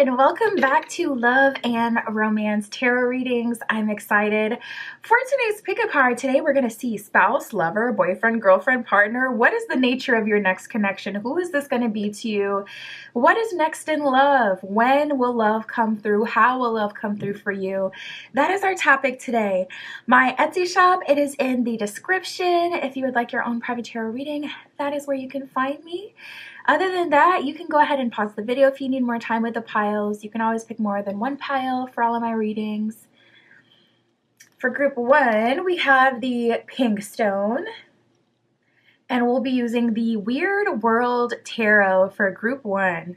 and welcome back to Love and Romance Tarot Readings. I'm excited for today's pick a card. Today we're going to see spouse, lover, boyfriend, girlfriend, partner. What is the nature of your next connection? Who is this going to be to you? What is next in love? When will love come through? How will love come through for you? That is our topic today. My Etsy shop, it is in the description. If you would like your own private tarot reading, that is where you can find me. Other than that, you can go ahead and pause the video if you need more time with the piles. You can always pick more than one pile for all of my readings. For group 1, we have the pink stone, and we'll be using the Weird World Tarot for group 1.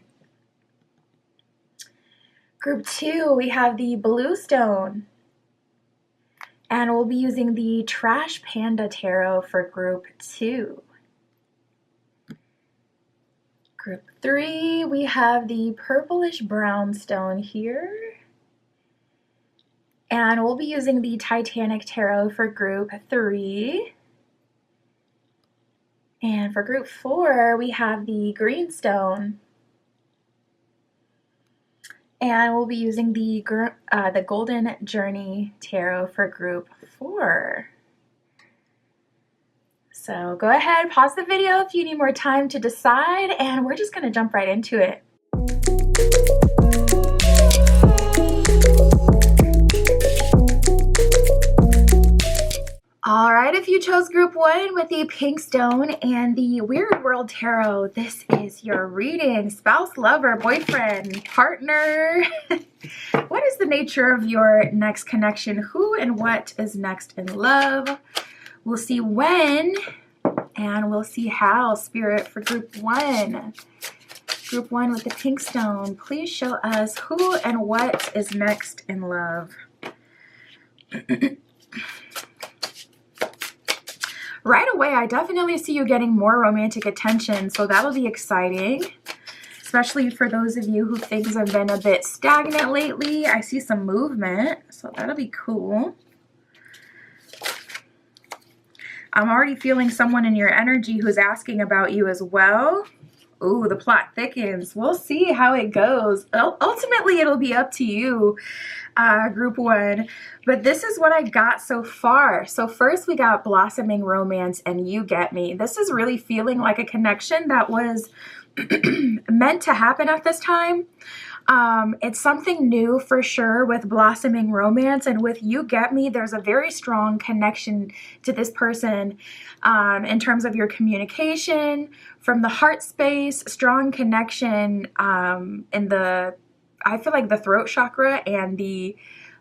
Group 2, we have the blue stone, and we'll be using the Trash Panda Tarot for group 2. Group 3, we have the purplish brown stone here. And we'll be using the Titanic Tarot for group 3. And for group 4, we have the green stone. And we'll be using the Golden Journey Tarot for group 4. So go ahead, pause the video if you need more time to decide, and we're just going to jump right into it. All right, if you chose group 1 with the pink stone and the Weird World Tarot, this is your reading. Spouse, lover, boyfriend, partner. What is the nature of your next connection? Who and what is next in love? We'll see when, and we'll see how. Spirit, for group 1. Group 1 with the pink stone. Please show us who and what is next in love. Right away, I definitely see you getting more romantic attention, so that'll be exciting. Especially for those of you who things have been a bit stagnant lately. I see some movement, so that'll be cool. I'm already feeling someone in your energy who's asking about you as well. Ooh, the plot thickens. We'll see how it goes. Ultimately, it'll be up to you, group 1. But this is what I got so far. So first we got blossoming romance and you get me. This is really feeling like a connection that was meant to happen at this time. It's something new for sure with blossoming romance, and with you get me, there's a very strong connection to this person in terms of your communication from the heart space, strong connection in the, I feel like the throat chakra and the,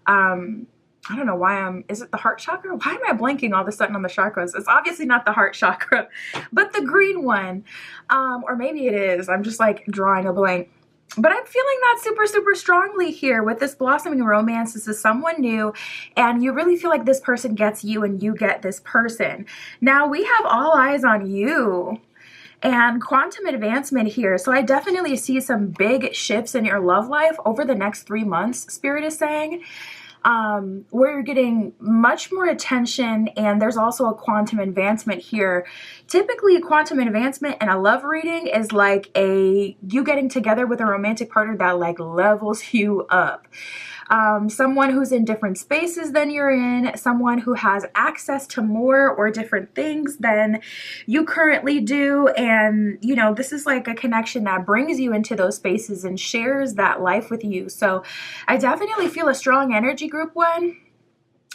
I don't know why is it the heart chakra? Why am I blanking all of a sudden on the chakras? It's obviously not the heart chakra, but the green one, or maybe it is. I'm just like drawing a blank. But I'm feeling that super, super strongly here with this blossoming romance. This is someone new, and you really feel like this person gets you and you get this person. Now, we have all eyes on you and quantum advancement here. So I definitely see some big shifts in your love life over the next 3 months, Spirit is saying. Where you're getting much more attention, and there's also a quantum advancement here. Typically, a quantum advancement in a love reading is like you getting together with a romantic partner that like levels you up. Someone who's in different spaces than you're in, someone who has access to more or different things than you currently do. And, you know, this is like a connection that brings you into those spaces and shares that life with you. So I definitely feel a strong energy, group 1,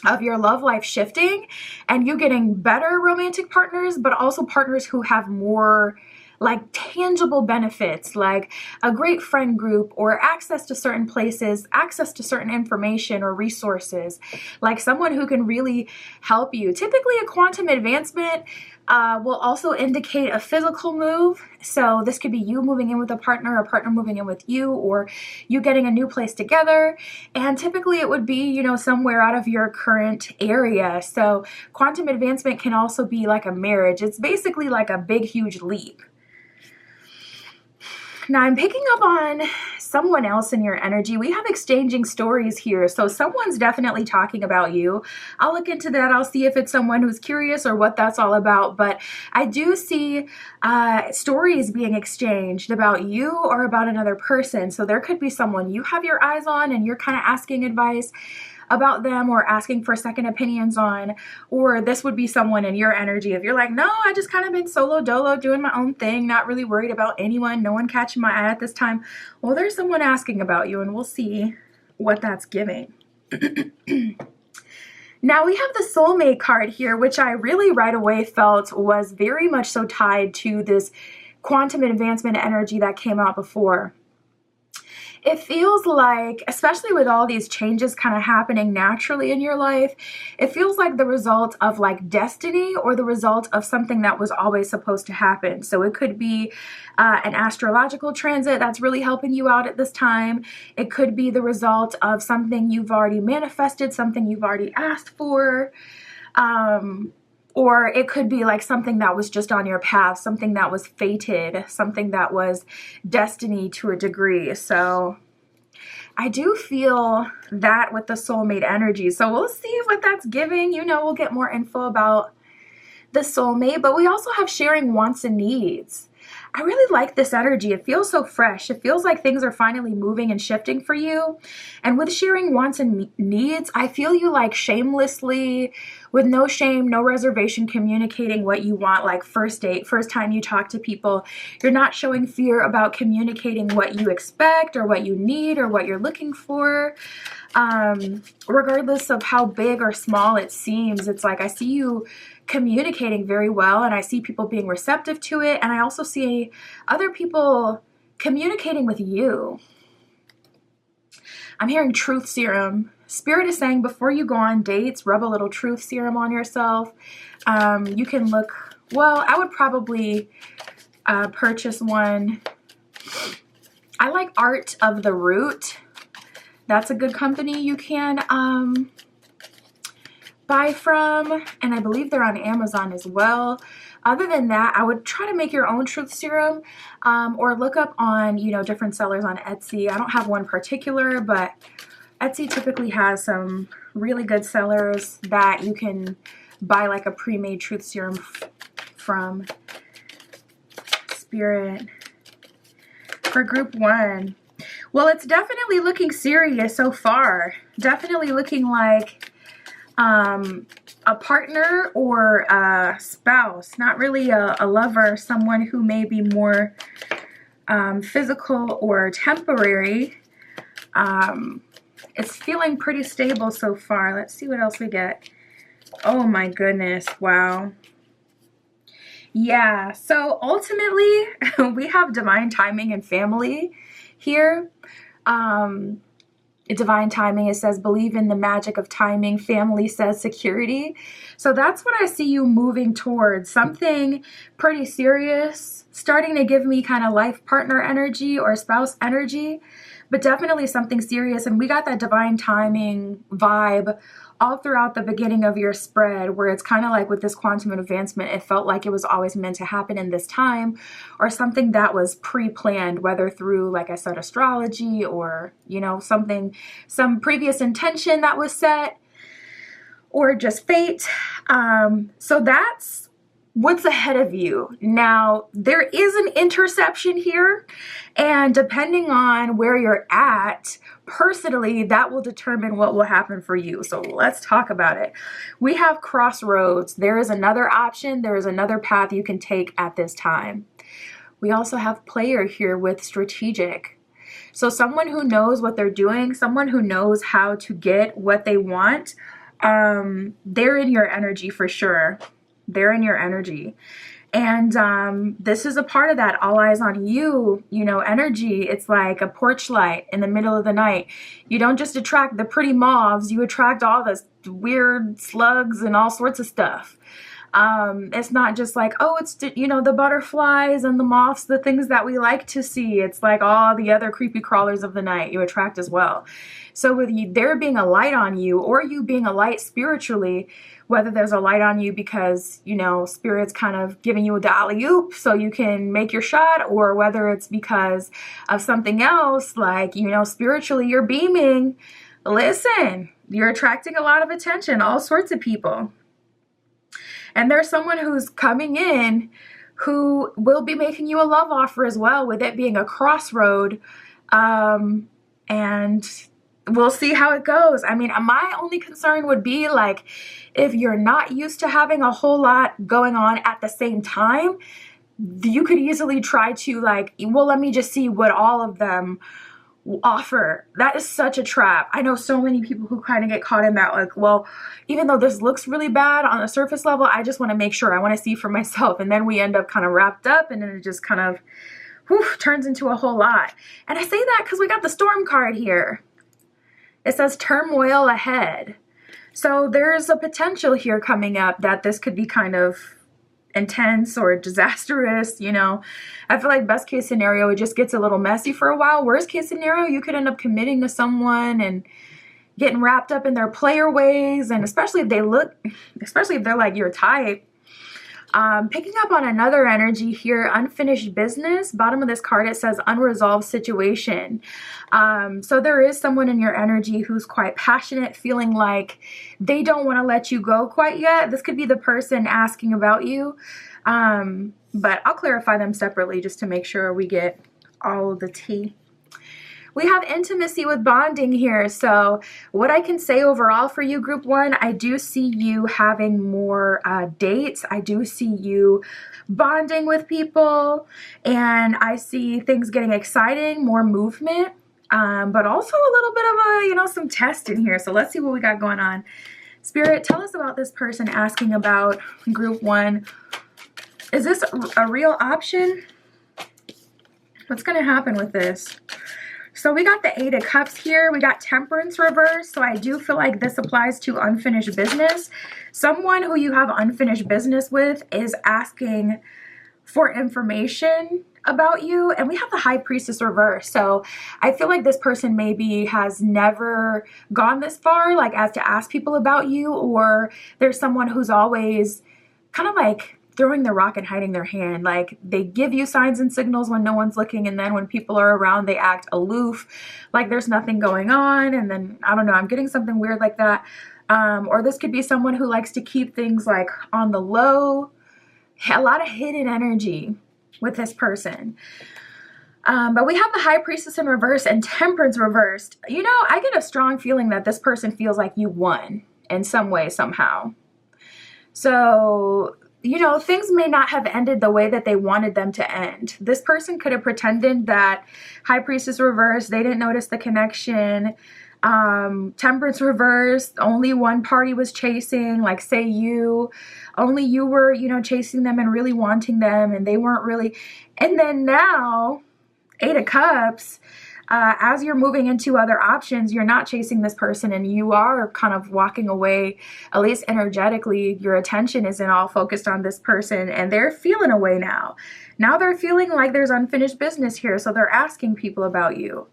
of your love life shifting and you getting better romantic partners, but also partners who have more like tangible benefits, like a great friend group or access to certain places, access to certain information or resources, like someone who can really help you. Typically a quantum advancement will also indicate a physical move. So this could be you moving in with a partner moving in with you, or you getting a new place together. And typically it would be, you know, somewhere out of your current area. So quantum advancement can also be like a marriage. It's basically like a big, huge leap. Now I'm picking up on someone else in your energy. We have exchanging stories here. So someone's definitely talking about you. I'll look into that. I'll see if it's someone who's curious or what that's all about. But I do see stories being exchanged about you or about another person. So there could be someone you have your eyes on and you're kind of asking advice about them or asking for second opinions on, or this would be someone in your energy. If you're like, no, I just kind of been solo dolo doing my own thing, not really worried about anyone, no one catching my eye at this time. Well, there's someone asking about you and we'll see what that's giving. Now we have the soulmate card here, which I really right away felt was very much so tied to this quantum advancement energy that came out before. It feels like, especially with all these changes kind of happening naturally in your life, it feels like the result of like destiny or the result of something that was always supposed to happen. So it could be an astrological transit that's really helping you out at this time. It could be the result of something you've already manifested, something you've already asked for. Or it could be like something that was just on your path, something that was fated, something that was destiny to a degree. So I do feel that with the soulmate energy. So we'll see what that's giving. You know, we'll get more info about the soulmate, but we also have sharing wants and needs. I really like this energy. It feels so fresh. It feels like things are finally moving and shifting for you. And with sharing wants and needs, I feel you like shamelessly, with no shame, no reservation, communicating what you want, like first date, first time you talk to people. You're not showing fear about communicating what you expect or what you need or what you're looking for. Regardless of how big or small it seems, it's like I see you communicating very well and I see people being receptive to it, and I also see other people communicating with you. I'm hearing truth serum. Spirit is saying before you go on dates, rub a little truth serum on yourself. You can look, well, I would probably purchase one. I like Art of the Root. That's a good company you can buy from, and I believe they're on Amazon as well. Other than that, I would try to make your own truth serum, or look up on, you know, different sellers on Etsy. I don't have one particular, but Etsy typically has some really good sellers that you can buy like a pre-made truth serum from. Spirit for group 1. Well, it's definitely looking serious so far. Definitely looking like a partner or a spouse, not really a lover, someone who may be more physical or temporary. It's feeling pretty stable so far. Let's see what else we get. Oh my goodness, wow. Yeah, so ultimately we have divine timing and family here. Divine timing, it says believe in the magic of timing. Family says security. So that's what I see you moving towards, something pretty serious, starting to give me kind of life partner energy or spouse energy, but definitely something serious. And we got that divine timing vibe all throughout the beginning of your spread, where it's kind of like with this quantum advancement, it felt like it was always meant to happen in this time, or something that was pre-planned, whether through, like I said, astrology, or, you know, something, some previous intention that was set, or just fate. So that's what's ahead of you. Now, there is an interception here, and depending on where you're at personally, that will determine what will happen for you. So let's talk about it. We have crossroads. There is another option. There is another path you can take at this time. We also have player here with strategic. So someone who knows what they're doing, someone who knows how to get what they want, they're in your energy for sure. They're in your energy. And this is a part of that all eyes on you, you know, energy. It's like a porch light in the middle of the night. You don't just attract the pretty moths, you attract all this weird slugs and all sorts of stuff. It's not just like, oh, it's, you know, the butterflies and the moths, the things that we like to see. It's like all the other creepy crawlers of the night you attract as well. So with you, there being a light on you, or you being a light spiritually, whether there's a light on you because, you know, Spirit's kind of giving you a alley-oop so you can make your shot, or whether it's because of something else, like, you know, spiritually you're beaming. Listen, you're attracting a lot of attention, all sorts of people. And there's someone who's coming in who will be making you a love offer as well, with it being a crossroad. And we'll see how it goes. I mean, my only concern would be, like, if you're not used to having a whole lot going on at the same time, you could easily try to, like, well, let me just see what all of them offer. That is such a trap. I know so many people who kind of get caught in that, like, well, even though this looks really bad on a surface level, I just want to make sure, I want to see for myself. And then we end up kind of wrapped up, and then it just kind of turns into a whole lot. And I say that because we got the Storm card here. It says turmoil ahead. So there's a potential here coming up that this could be kind of intense or disastrous, you know. I feel like best case scenario, it just gets a little messy for a while. Worst case scenario, you could end up committing to someone and getting wrapped up in their player ways, and especially if they're like your type. Picking up on another energy here, unfinished business. Bottom of this card, it says unresolved situation. So there is someone in your energy who's quite passionate, feeling like they don't want to let you go quite yet. This could be the person asking about you. But I'll clarify them separately just to make sure we get all of the tea. We have intimacy with bonding here. So what I can say overall for you, group 1, I do see you having more dates. I do see you bonding with people, and I see things getting exciting, more movement, but also a little bit of a, you know, some testing here. So let's see what we got going on. Spirit, tell us about this person asking about group 1. Is this a real option? What's going to happen with this? So we got the 8 of Cups here. We got Temperance reverse. So I do feel like this applies to unfinished business. Someone who you have unfinished business with is asking for information about you. And we have the High Priestess reverse. So I feel like this person maybe has never gone this far, like as to ask people about you, or there's someone who's always kind of like throwing the rock and hiding their hand. Like, they give you signs and signals when no one's looking, and then when people are around, they act aloof, like there's nothing going on. And then, I don't know, I'm getting something weird like that. Or this could be someone who likes to keep things like on the low. A lot of hidden energy with this person. But we have the High Priestess in reverse and Temperance reversed. You know, I get a strong feeling that this person feels like you won in some way, somehow. So, you know, things may not have ended the way that they wanted them to end. This person could have pretended that High Priestess reversed, they didn't notice the connection. Temperance reversed, only one party was chasing, like say you, only you were, you know, chasing them and really wanting them, and they weren't really. And then now, 8 of Cups, as you're moving into other options, you're not chasing this person, and you are kind of walking away, at least energetically. Your attention isn't all focused on this person, and they're feeling away now. Now they're feeling like there's unfinished business here, so they're asking people about you.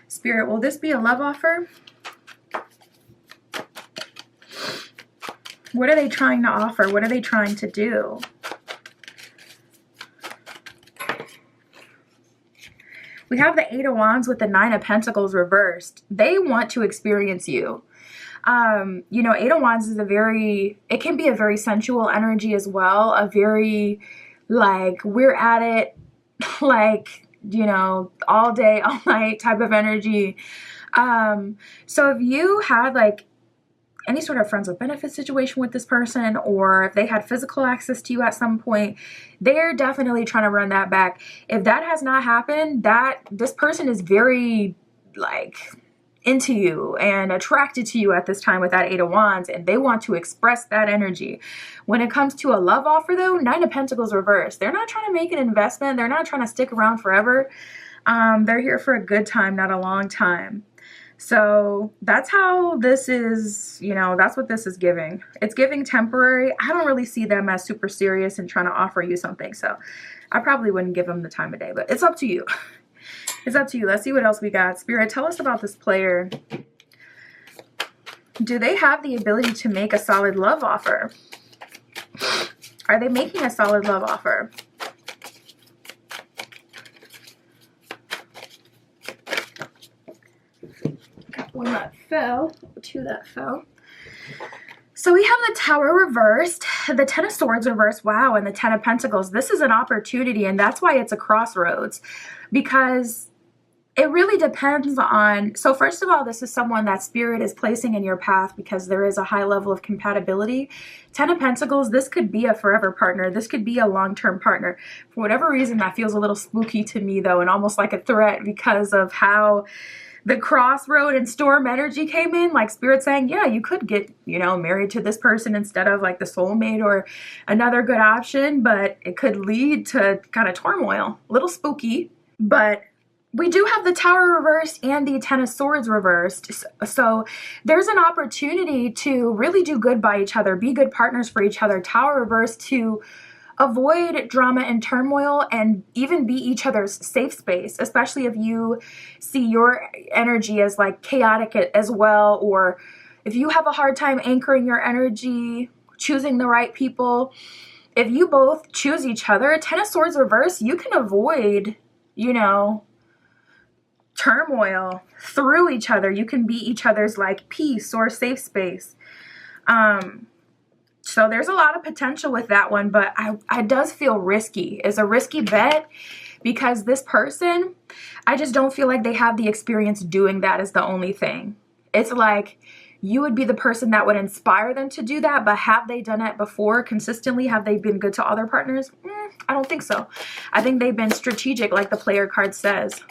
Spirit, will this be a love offer? What are they trying to offer? What are they trying to do? We have the 8 of Wands with the 9 of Pentacles reversed. They want to experience you. You know, 8 of Wands is it can be a very sensual energy as well. A very, like, we're at it, like, you know, all day, all night type of energy. So if you had, like, any sort of friends with benefits situation with this person, or if they had physical access to you at some point, they're definitely trying to run that back. If that has not happened, this person is very, like, into you and attracted to you at this time with that 8 of Wands, and they want to express that energy. When it comes to a love offer, though, 9 of Pentacles reversed. They're not trying to make an investment. They're not trying to stick around forever. They're here for a good time, not a long time. So that's how this is, you know, that's what this is giving. It's giving temporary. I don't really see them as super serious and trying to offer you something. So I probably wouldn't give them the time of day, but it's up to you. It's up to you. Let's see what else we got. Spirit, tell us about this player. Do they have the ability to make a solid love offer? Are they making a solid love offer? Got one that fell, two that fell. So we have the Tower reversed, the Ten of Swords reversed, wow, and the Ten of Pentacles. This is an opportunity, and that's why it's a crossroads, because it really depends on, so first of all, this is someone that Spirit is placing in your path because there is a high level of compatibility. Ten of Pentacles, this could be a forever partner. This could be a long-term partner. For whatever reason, that feels a little spooky to me, though, and almost like a threat because of how the crossroad and storm energy came in. Like Spirit saying, yeah, you could get, you know, married to this person instead of like the soulmate or another good option, but it could lead to kind of turmoil. A little spooky, but we do have the Tower reversed and the Ten of Swords reversed. So there's an opportunity to really do good by each other, be good partners for each other. Tower reversed to avoid drama and turmoil and even be each other's safe space, especially if you see your energy as like chaotic as well, or if you have a hard time anchoring your energy, choosing the right people. If you both choose each other, Ten of Swords reverse, you can avoid, you know, turmoil through each other. You can be each other's like peace or safe space. So there's a lot of potential with that one, but it does feel risky. It's a risky bet because this person, I just don't feel like they have the experience doing that is the only thing. It's like you would be the person that would inspire them to do that, but have they done it before consistently? Have they been good to all their partners? I don't think so. I think they've been strategic like the player card says.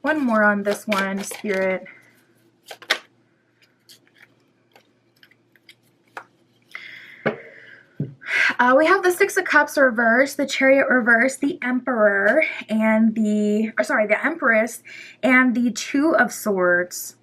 One more on this one, Spirit. We have the Six of Cups reversed, the Chariot reversed, the Emperor, and the Empress, and the Two of Swords.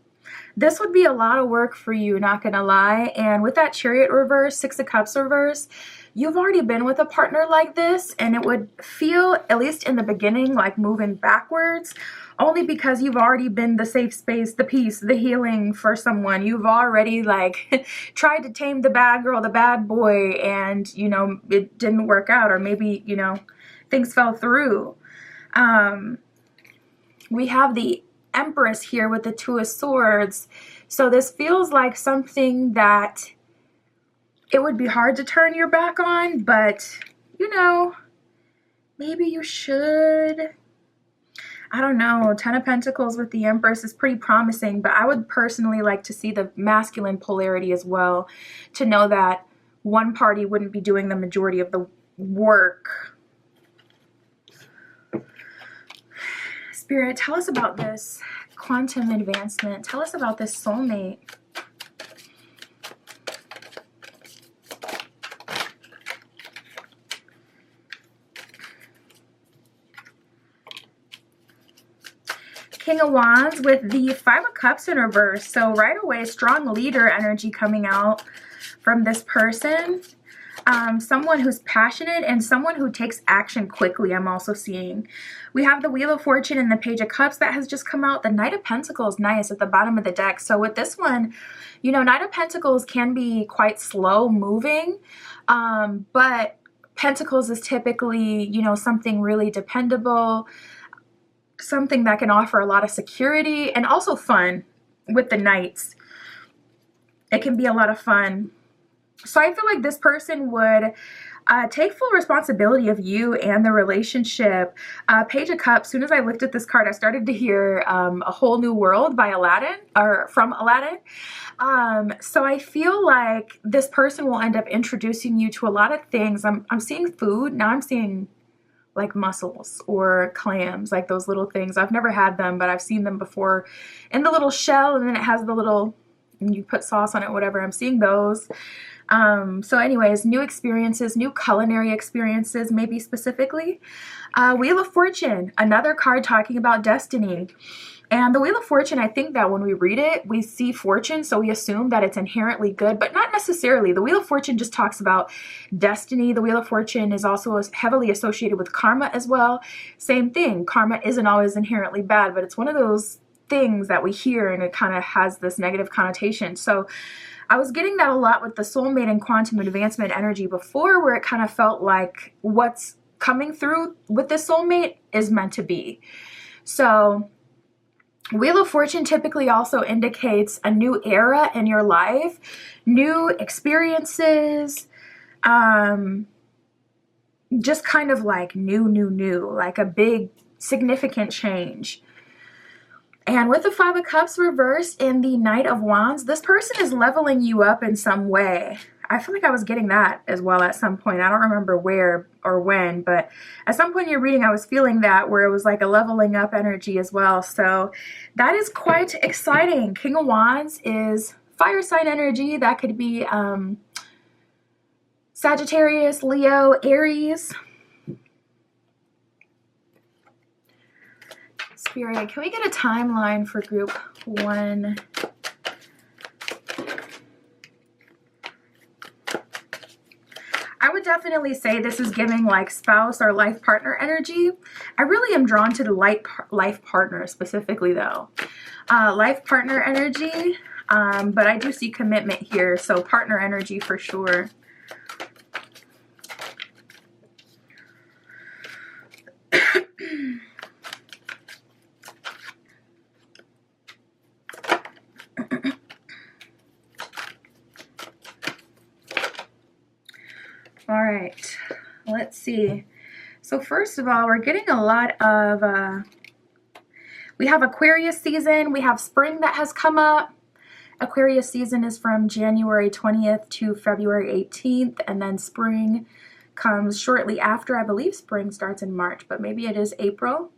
This would be a lot of work for you, not gonna lie. And with that Chariot reverse, Six of Cups reverse, you've already been with a partner like this, and it would feel, at least in the beginning, like moving backwards, only because you've already been the safe space, the peace, the healing for someone. You've already like tried to tame the bad girl, the bad boy, and you know, it didn't work out, or maybe, you know, things fell through. We have the Empress here with the Two of Swords. So this feels like something that it would be hard to turn your back on, but you know, maybe you should. I don't know. Ten of Pentacles with the Empress is pretty promising, but I would personally like to see the masculine polarity as well, to know that one party wouldn't be doing the majority of the work. Spirit, tell us about this quantum advancement. Tell us about this soulmate. King of Wands with the Five of Cups in reverse. So right away, strong leader energy coming out from this person. Someone who's passionate and someone who takes action quickly, I'm also seeing. We have the Wheel of Fortune and the Page of Cups that has just come out. The Knight of Pentacles, nice, at the bottom of the deck. So with this one, you know, Knight of Pentacles can be quite slow moving, but Pentacles is typically, you know, something really dependable, something that can offer a lot of security and also fun with the Knights. It can be a lot of fun. So I feel like this person would take full responsibility of you and the relationship. Page of Cups, as soon as I looked at this card, I started to hear A Whole New World by Aladdin, or from Aladdin. So I feel like this person will end up introducing you to a lot of things. I'm seeing food. Now I'm seeing like mussels or clams, like those little things. I've never had them, but I've seen them before in the little shell, and then it has the little, and you put sauce on it, whatever. I'm seeing those. So anyways, new experiences, new culinary experiences, maybe specifically. Wheel of Fortune, another card talking about destiny. And the Wheel of Fortune, I think that when we read it, we see fortune, so we assume that it's inherently good, but not necessarily. The Wheel of Fortune just talks about destiny. The Wheel of Fortune is also heavily associated with karma as well. Same thing. Karma isn't always inherently bad, but it's one of those things that we hear, and it kind of has this negative connotation. So I was getting that a lot with the soulmate and quantum advancement energy before, where it kind of felt like what's coming through with the soulmate is meant to be. So Wheel of Fortune typically also indicates a new era in your life, new experiences, just kind of like new, like a big significant change. And with the Five of Cups reversed and the Knight of Wands, this person is leveling you up in some way. I feel like I was getting that as well at some point. I don't remember where or when, but at some point in your reading, I was feeling that, where it was like a leveling up energy as well. So that is quite exciting. King of Wands is fire sign energy. That could be Sagittarius, Leo, Aries. Spirit, can we get a timeline for group 1? I would definitely say this is giving like spouse or life partner energy. I really am drawn to the life partner specifically though. Life partner energy, but I do see commitment here, so partner energy for sure. All right, let's see. So first of all, we're getting a lot of, we have Aquarius season, we have spring that has come up. Aquarius season is from January 20th to February 18th, and then spring comes shortly after. I believe spring starts in March, but maybe it is April.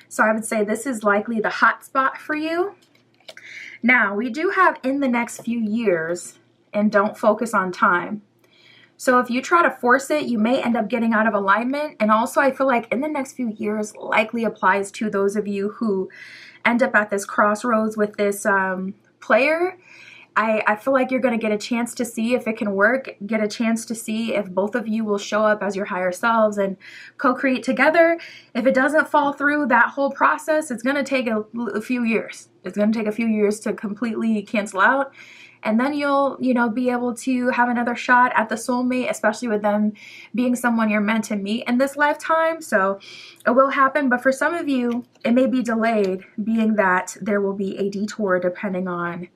So I would say this is likely the hot spot for you. Now, we do have in the next few years, and don't focus on time. So if you try to force it, you may end up getting out of alignment. And also I feel like in the next few years likely applies to those of you who end up at this crossroads with this player. I feel like you're going to get a chance to see if it can work, get a chance to see if both of you will show up as your higher selves and co-create together. If it doesn't fall through that whole process, it's going to take a few years. It's going to take a few years to completely cancel out. And then you'll, be able to have another shot at the soulmate, especially with them being someone you're meant to meet in this lifetime. So it will happen, but for some of you, it may be delayed, being that there will be a detour depending on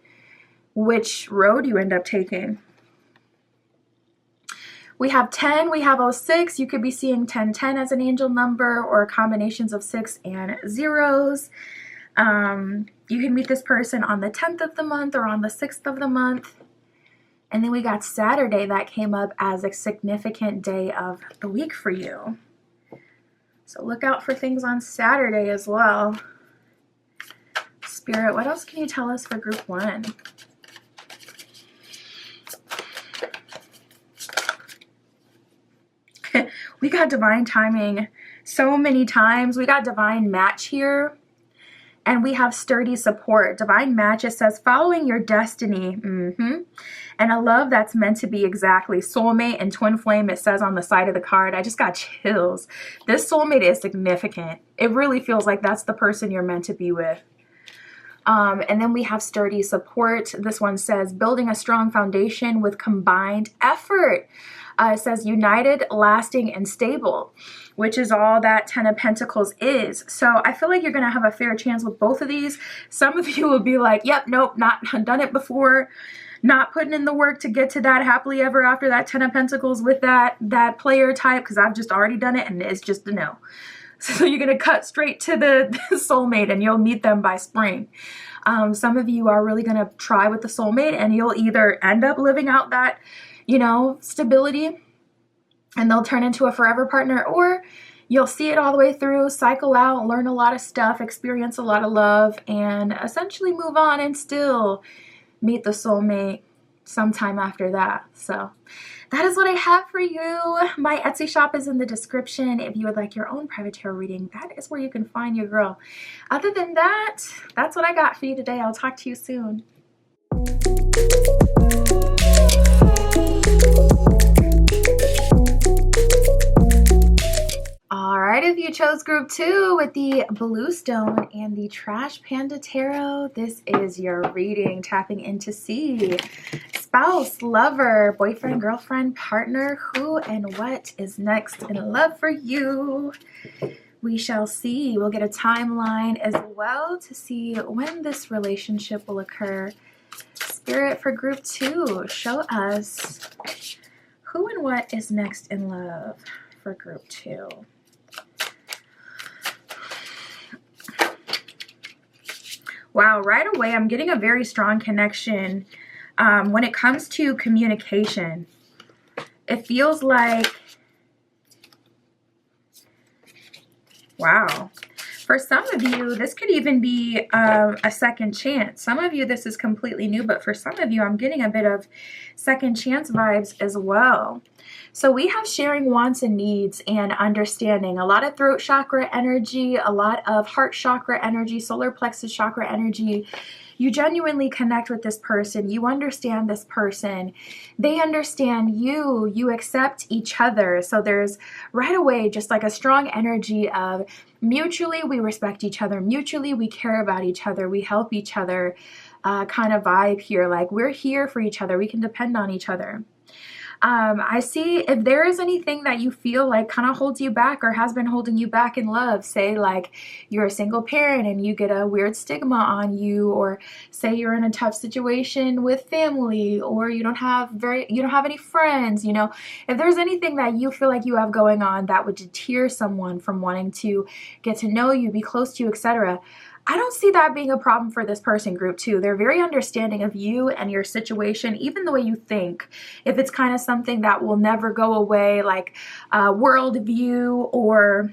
which road you end up taking. We have 10, we have 06. You could be seeing 1010 as an angel number, or combinations of 6 and 0s. You can meet this person on the 10th of the month or on the 6th of the month. And then we got Saturday that came up as a significant day of the week for you. So look out for things on Saturday as well. Spirit, what else can you tell us for group 1? We got divine timing so many times. We got divine match here. And we have sturdy support. Divine match, it says following your destiny. And a love that's meant to be exactly. Soulmate and twin flame, it says on the side of the card. I just got chills. This soulmate is significant. It really feels like that's the person you're meant to be with. And then we have sturdy support. This one says building a strong foundation with combined effort. It says united, lasting, and stable, which is all that 10 of Pentacles is. So I feel like you're going to have a fair chance with both of these. Some of you will be like, yep, nope, not done it before, not putting in the work to get to that happily ever after, that 10 of Pentacles with that player type, because I've just already done it and it's just a no. So you're going to cut straight to the soulmate and you'll meet them by spring. Some of you are really going to try with the soulmate and you'll either end up living out that, stability, and they'll turn into a forever partner, or you'll see it all the way through, cycle out, learn a lot of stuff, experience a lot of love, and essentially move on and still meet the soulmate sometime after that. So that is what I have for you. My Etsy shop is in the description. If you would like your own private tarot reading, that is where you can find your girl. Other than that, that's what I got for you today. I'll talk to you soon. Alright, if you chose chose group 2 with the Blue Stone and the Trash Panda Tarot. This is your reading, tapping into C. Spouse, lover, boyfriend, girlfriend, partner, who and what is next in love for you? We shall see. We'll get a timeline as well to see when this relationship will occur. Spirit for group 2, show us who and what is next in love for group 2. Wow, right away I'm getting a very strong connection when it comes to communication. It feels like, wow. For some of you, this could even be a second chance. Some of you, this is completely new, but for some of you, I'm getting a bit of second chance vibes as well. So we have sharing wants and needs and understanding. A lot of throat chakra energy, a lot of heart chakra energy, solar plexus chakra energy. You genuinely connect with this person. You understand this person. They understand you. You accept each other. So there's right away just like a strong energy of mutually we respect each other. Mutually we care about each other. We help each other kind of vibe here. Like we're here for each other. We can depend on each other. I see if there is anything that you feel like kind of holds you back or has been holding you back in love, say like you're a single parent and you get a weird stigma on you, or say you're in a tough situation with family, or you don't have any friends, you know, if there's anything that you feel like you have going on that would deter someone from wanting to get to know you, be close to you, etc. I don't see that being a problem for this person, group 2. They're very understanding of you and your situation, even the way you think. If it's kind of something that will never go away, like worldview or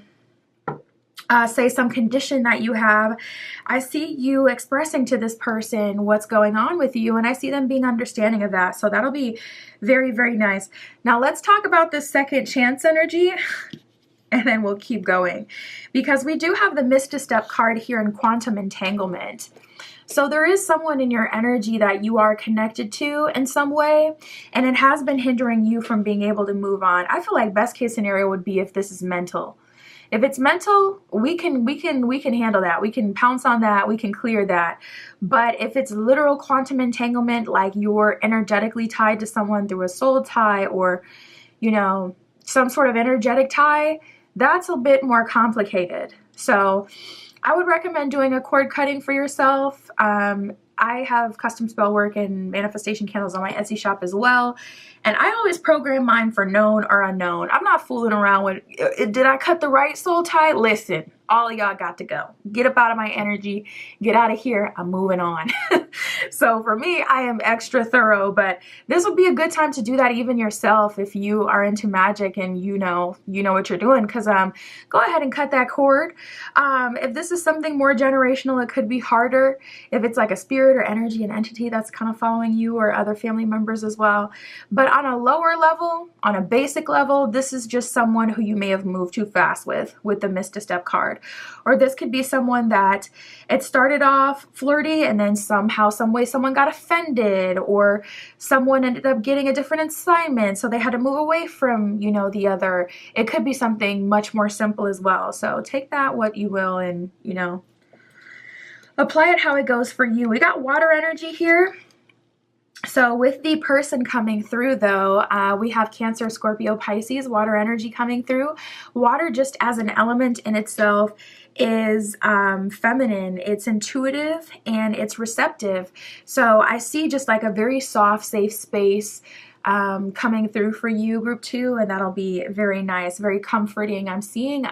say some condition that you have, I see you expressing to this person what's going on with you, and I see them being understanding of that. So that'll be very, very nice. Now let's talk about this second chance energy. And then we'll keep going, because we do have the Missed a Step card here in Quantum Entanglement. So there is someone in your energy that you are connected to in some way, and it has been hindering you from being able to move on. I feel like best case scenario would be if this is mental. If it's mental, we can handle that. We can pounce on that. We can clear that. But if it's literal quantum entanglement, like you're energetically tied to someone through a soul tie or, you know, some sort of energetic tie, that's a bit more complicated. So I would recommend doing a cord cutting for yourself. I have custom spell work and manifestation candles on my Etsy shop as well. And I always program mine for known or unknown. I'm not fooling around with, did I cut the right soul tie? Listen, all of y'all got to go. Get up out of my energy. Get out of here. I'm moving on. So for me, I am extra thorough, but this would be a good time to do that even yourself if you are into magic and you know what you're doing, because go ahead and cut that cord. If this is something more generational, it could be harder. If it's like a spirit or energy, an entity that's kind of following you, or other family members as well. But on a lower level, on a basic level, this is just someone who you may have moved too fast with the Missed a Step card. Or this could be someone that it started off flirty and then somehow, some way someone got offended, or someone ended up getting a different assignment, so they had to move away from, you know, the other. It could be something much more simple as well. So take that what you will and, you know, apply it how it goes for you. We got water energy here. So with the person coming through though, we have Cancer, Scorpio, Pisces, water energy coming through. Water just as an element in itself is feminine. It's intuitive and it's receptive. So I see just like a very soft, safe space coming through for you, group 2, and that'll be very nice, very comforting. I'm seeing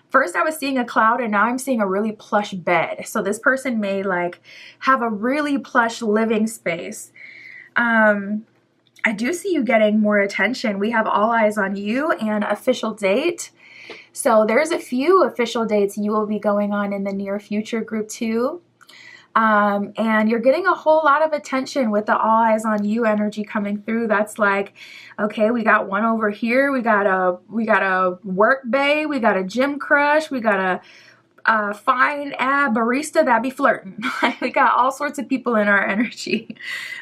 first I was seeing a cloud, and now I'm seeing a really plush bed. So this person may like have a really plush living space. I do see you getting more attention. We have all eyes on you and official date. So there's a few official dates you will be going on in the near future, group 2. And you're getting a whole lot of attention with the all eyes on you energy coming through. That's like, okay, we got one over here. We got a work bae. We got a gym crush. We got fine barista that be flirting. We got all sorts of people in our energy.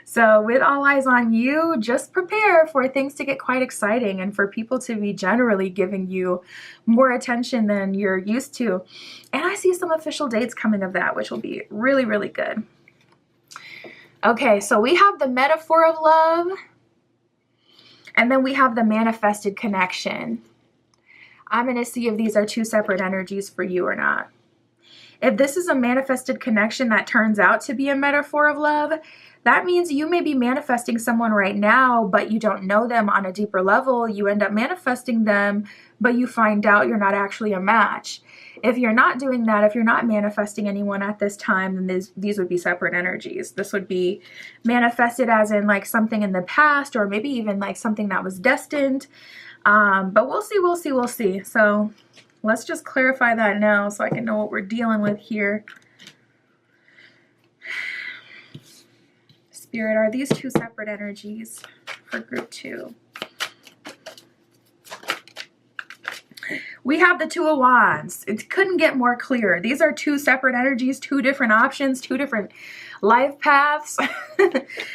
So with all eyes on you, just prepare for things to get quite exciting and for people to be generally giving you more attention than you're used to. And I see some official dates coming of that, which will be really, really good. Okay, so we have the metaphor of love, and then we have the manifested connection. I'm going to see if these are two separate energies for you or not. If this is a manifested connection that turns out to be a metaphor of love, that means you may be manifesting someone right now, but you don't know them on a deeper level. You end up manifesting them, but you find out you're not actually a match. If you're not doing that, if you're not manifesting anyone at this time, then these would be separate energies. This would be manifested as in like something in the past, or maybe even like something that was destined. But we'll see. So let's just clarify that now so I can know what we're dealing with here. Spirit, are these two separate energies for group 2? We have the Two of Wands. It couldn't get more clear. These are two separate energies, two different options, two different life paths.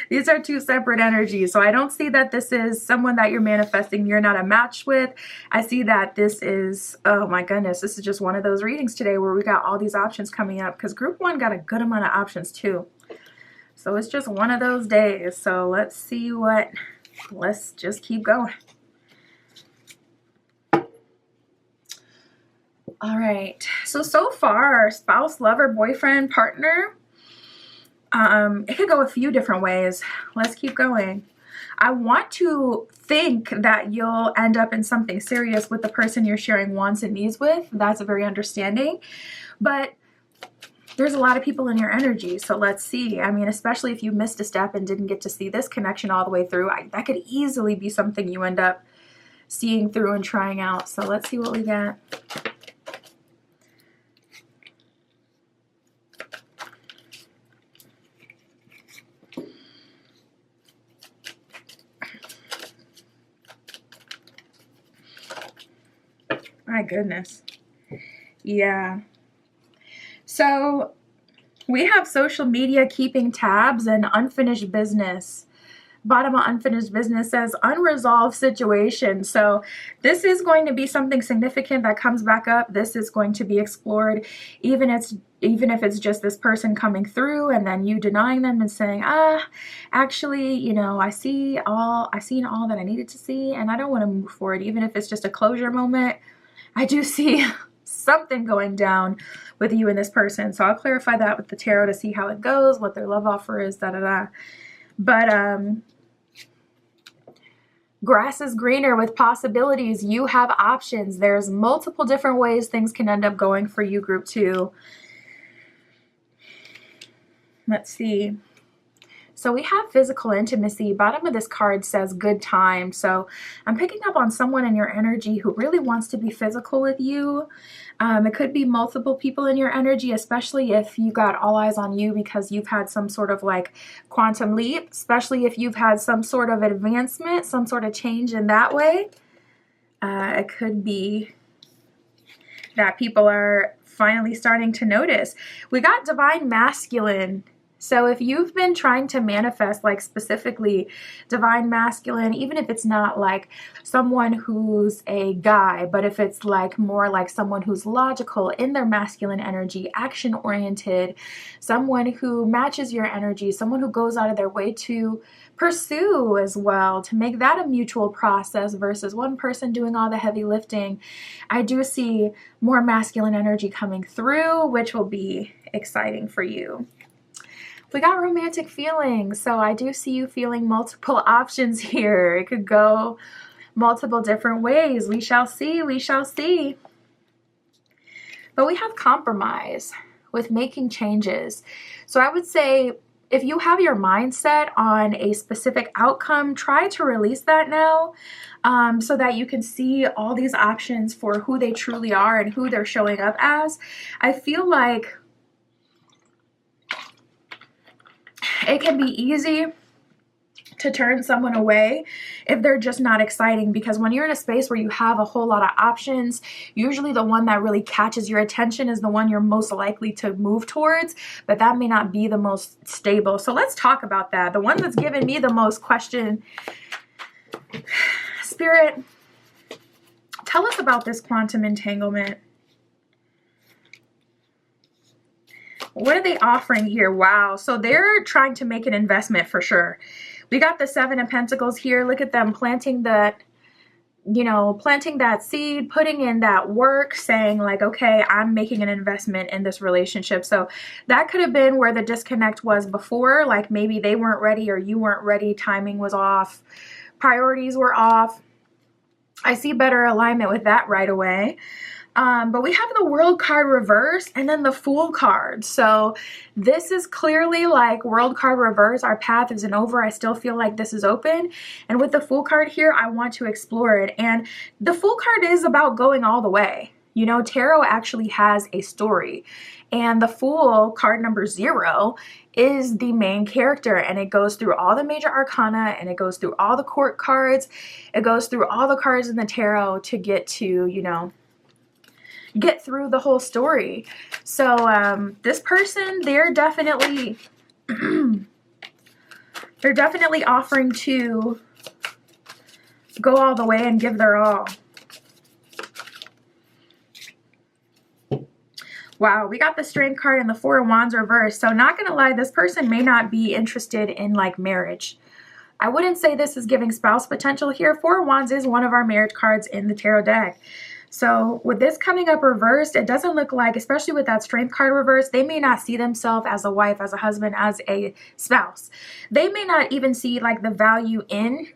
These are two separate energies. So I don't see that this is someone that you're manifesting you're not a match with. I see that this is, oh my goodness, this is just one of those readings today where we got all these options coming up, because group 1 got a good amount of options too. So it's just one of those days. So let's see let's just keep going. All right. So far, spouse, lover, boyfriend, partner, it could go a few different ways. Let's keep going. I want to think that you'll end up in something serious with the person you're sharing wants and needs with. That's very understanding. But there's a lot of people in your energy, so let's see. I mean, especially if you missed a step and didn't get to see this connection all the way through, that could easily be something you end up seeing through and trying out. So let's see what we get. My goodness. Yeah. So we have social media, keeping tabs, and unfinished business. Bottom of unfinished business says unresolved situation. So this is going to be something significant that comes back up. This is going to be explored, even if it's just this person coming through and then you denying them and saying, actually, you know, I've seen all that I needed to see and I don't want to move forward. Even if it's just a closure moment, I do see something going down with you and this person. So I'll clarify that with the tarot to see how it goes, what their love offer is, But grass is greener with possibilities. You have options. There's multiple different ways things can end up going for you, group 2. Let's see. So we have physical intimacy. Bottom of this card says good time. So I'm picking up on someone in your energy who really wants to be physical with you. It could be multiple people in your energy, especially if you got all eyes on you because you've had some sort of like quantum leap, especially if you've had some sort of advancement, some sort of change in that way. It could be that people are finally starting to notice. We got divine masculine. So if you've been trying to manifest like specifically divine masculine, even if it's not like someone who's a guy, but if it's like more like someone who's logical in their masculine energy, action oriented, someone who matches your energy, someone who goes out of their way to pursue as well, to make that a mutual process versus one person doing all the heavy lifting, I do see more masculine energy coming through, which will be exciting for you. We got romantic feelings, so I do see you feeling multiple options here. It could go multiple different ways. We shall see, we shall see. But we have compromise with making changes. So I would say if you have your mindset on a specific outcome, try to release that now so that you can see all these options for who they truly are and who they're showing up as. I feel like it can be easy to turn someone away if they're just not exciting, because when you're in a space where you have a whole lot of options, usually the one that really catches your attention is the one you're most likely to move towards, but that may not be the most stable. So let's talk about that. The one that's given me the most question, Spirit, tell us about this quantum entanglement. What are they offering here? Wow. So they're trying to make an investment for sure. We got the Seven of Pentacles here. Look at them planting that, planting that seed, putting in that work, saying like, okay, I'm making an investment in this relationship. So that could have been where the disconnect was before. Like maybe they weren't ready or you weren't ready. Timing was off. Priorities were off. I see better alignment with that right away. But we have the World card reverse and then the Fool card. So this is clearly like World card reverse. Our path isn't over. I still feel like this is open. And with the Fool card here, I want to explore it. And the Fool card is about going all the way. Tarot actually has a story. And the Fool, card number 0, is the main character. And it goes through all the major arcana and it goes through all the court cards. It goes through all the cards in the tarot to get to, get through the whole story. So this person, they're definitely offering to go all the way and give their all. Wow, we got the Strength card and the Four of Wands reversed. So not gonna lie, this person may not be interested in like marriage. I wouldn't say this is giving spouse potential here. Four of Wands is one of our marriage cards in the tarot deck. So with this coming up reversed, it doesn't look like, especially with that Strength card reversed, they may not see themselves as a wife, as a husband, as a spouse. They may not even see like the value in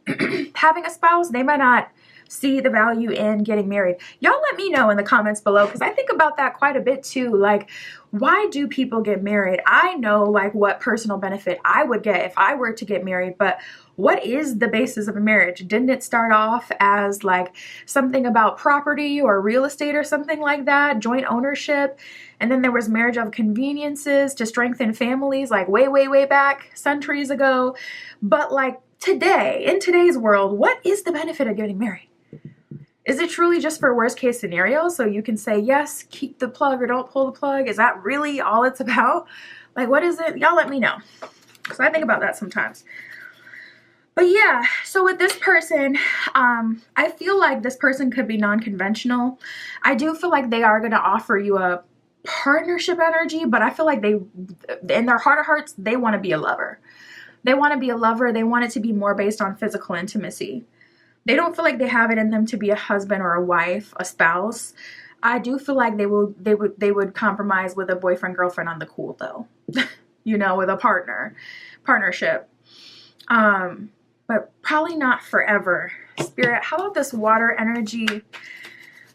having a spouse. They might not see the value in getting married. Y'all let me know in the comments below, because I think about that quite a bit too. Like, why do people get married? I know like what personal benefit I would get if I were to get married, but what is the basis of a marriage? Didn't it start off as like something about property or real estate or something like that, joint ownership? And then there was marriage of conveniences to strengthen families, like way, way, way back, centuries ago. But like today, in today's world, what is the benefit of getting married? Is it truly just for worst case scenario? So you can say, yes, keep the plug or don't pull the plug. Is that really all it's about? Like, what is it? Y'all let me know. So I think about that sometimes. But yeah, so with this person, I feel like this person could be non-conventional. I do feel like they are going to offer you a partnership energy, but I feel like they, in their heart of hearts, they want to be a lover. They want to be a lover. They want it to be more based on physical intimacy. They don't feel like they have it in them to be a husband or a wife, a spouse. I do feel like they would compromise with a boyfriend, girlfriend on the cool though, with a partnership. But probably not forever. Spirit, how about this water energy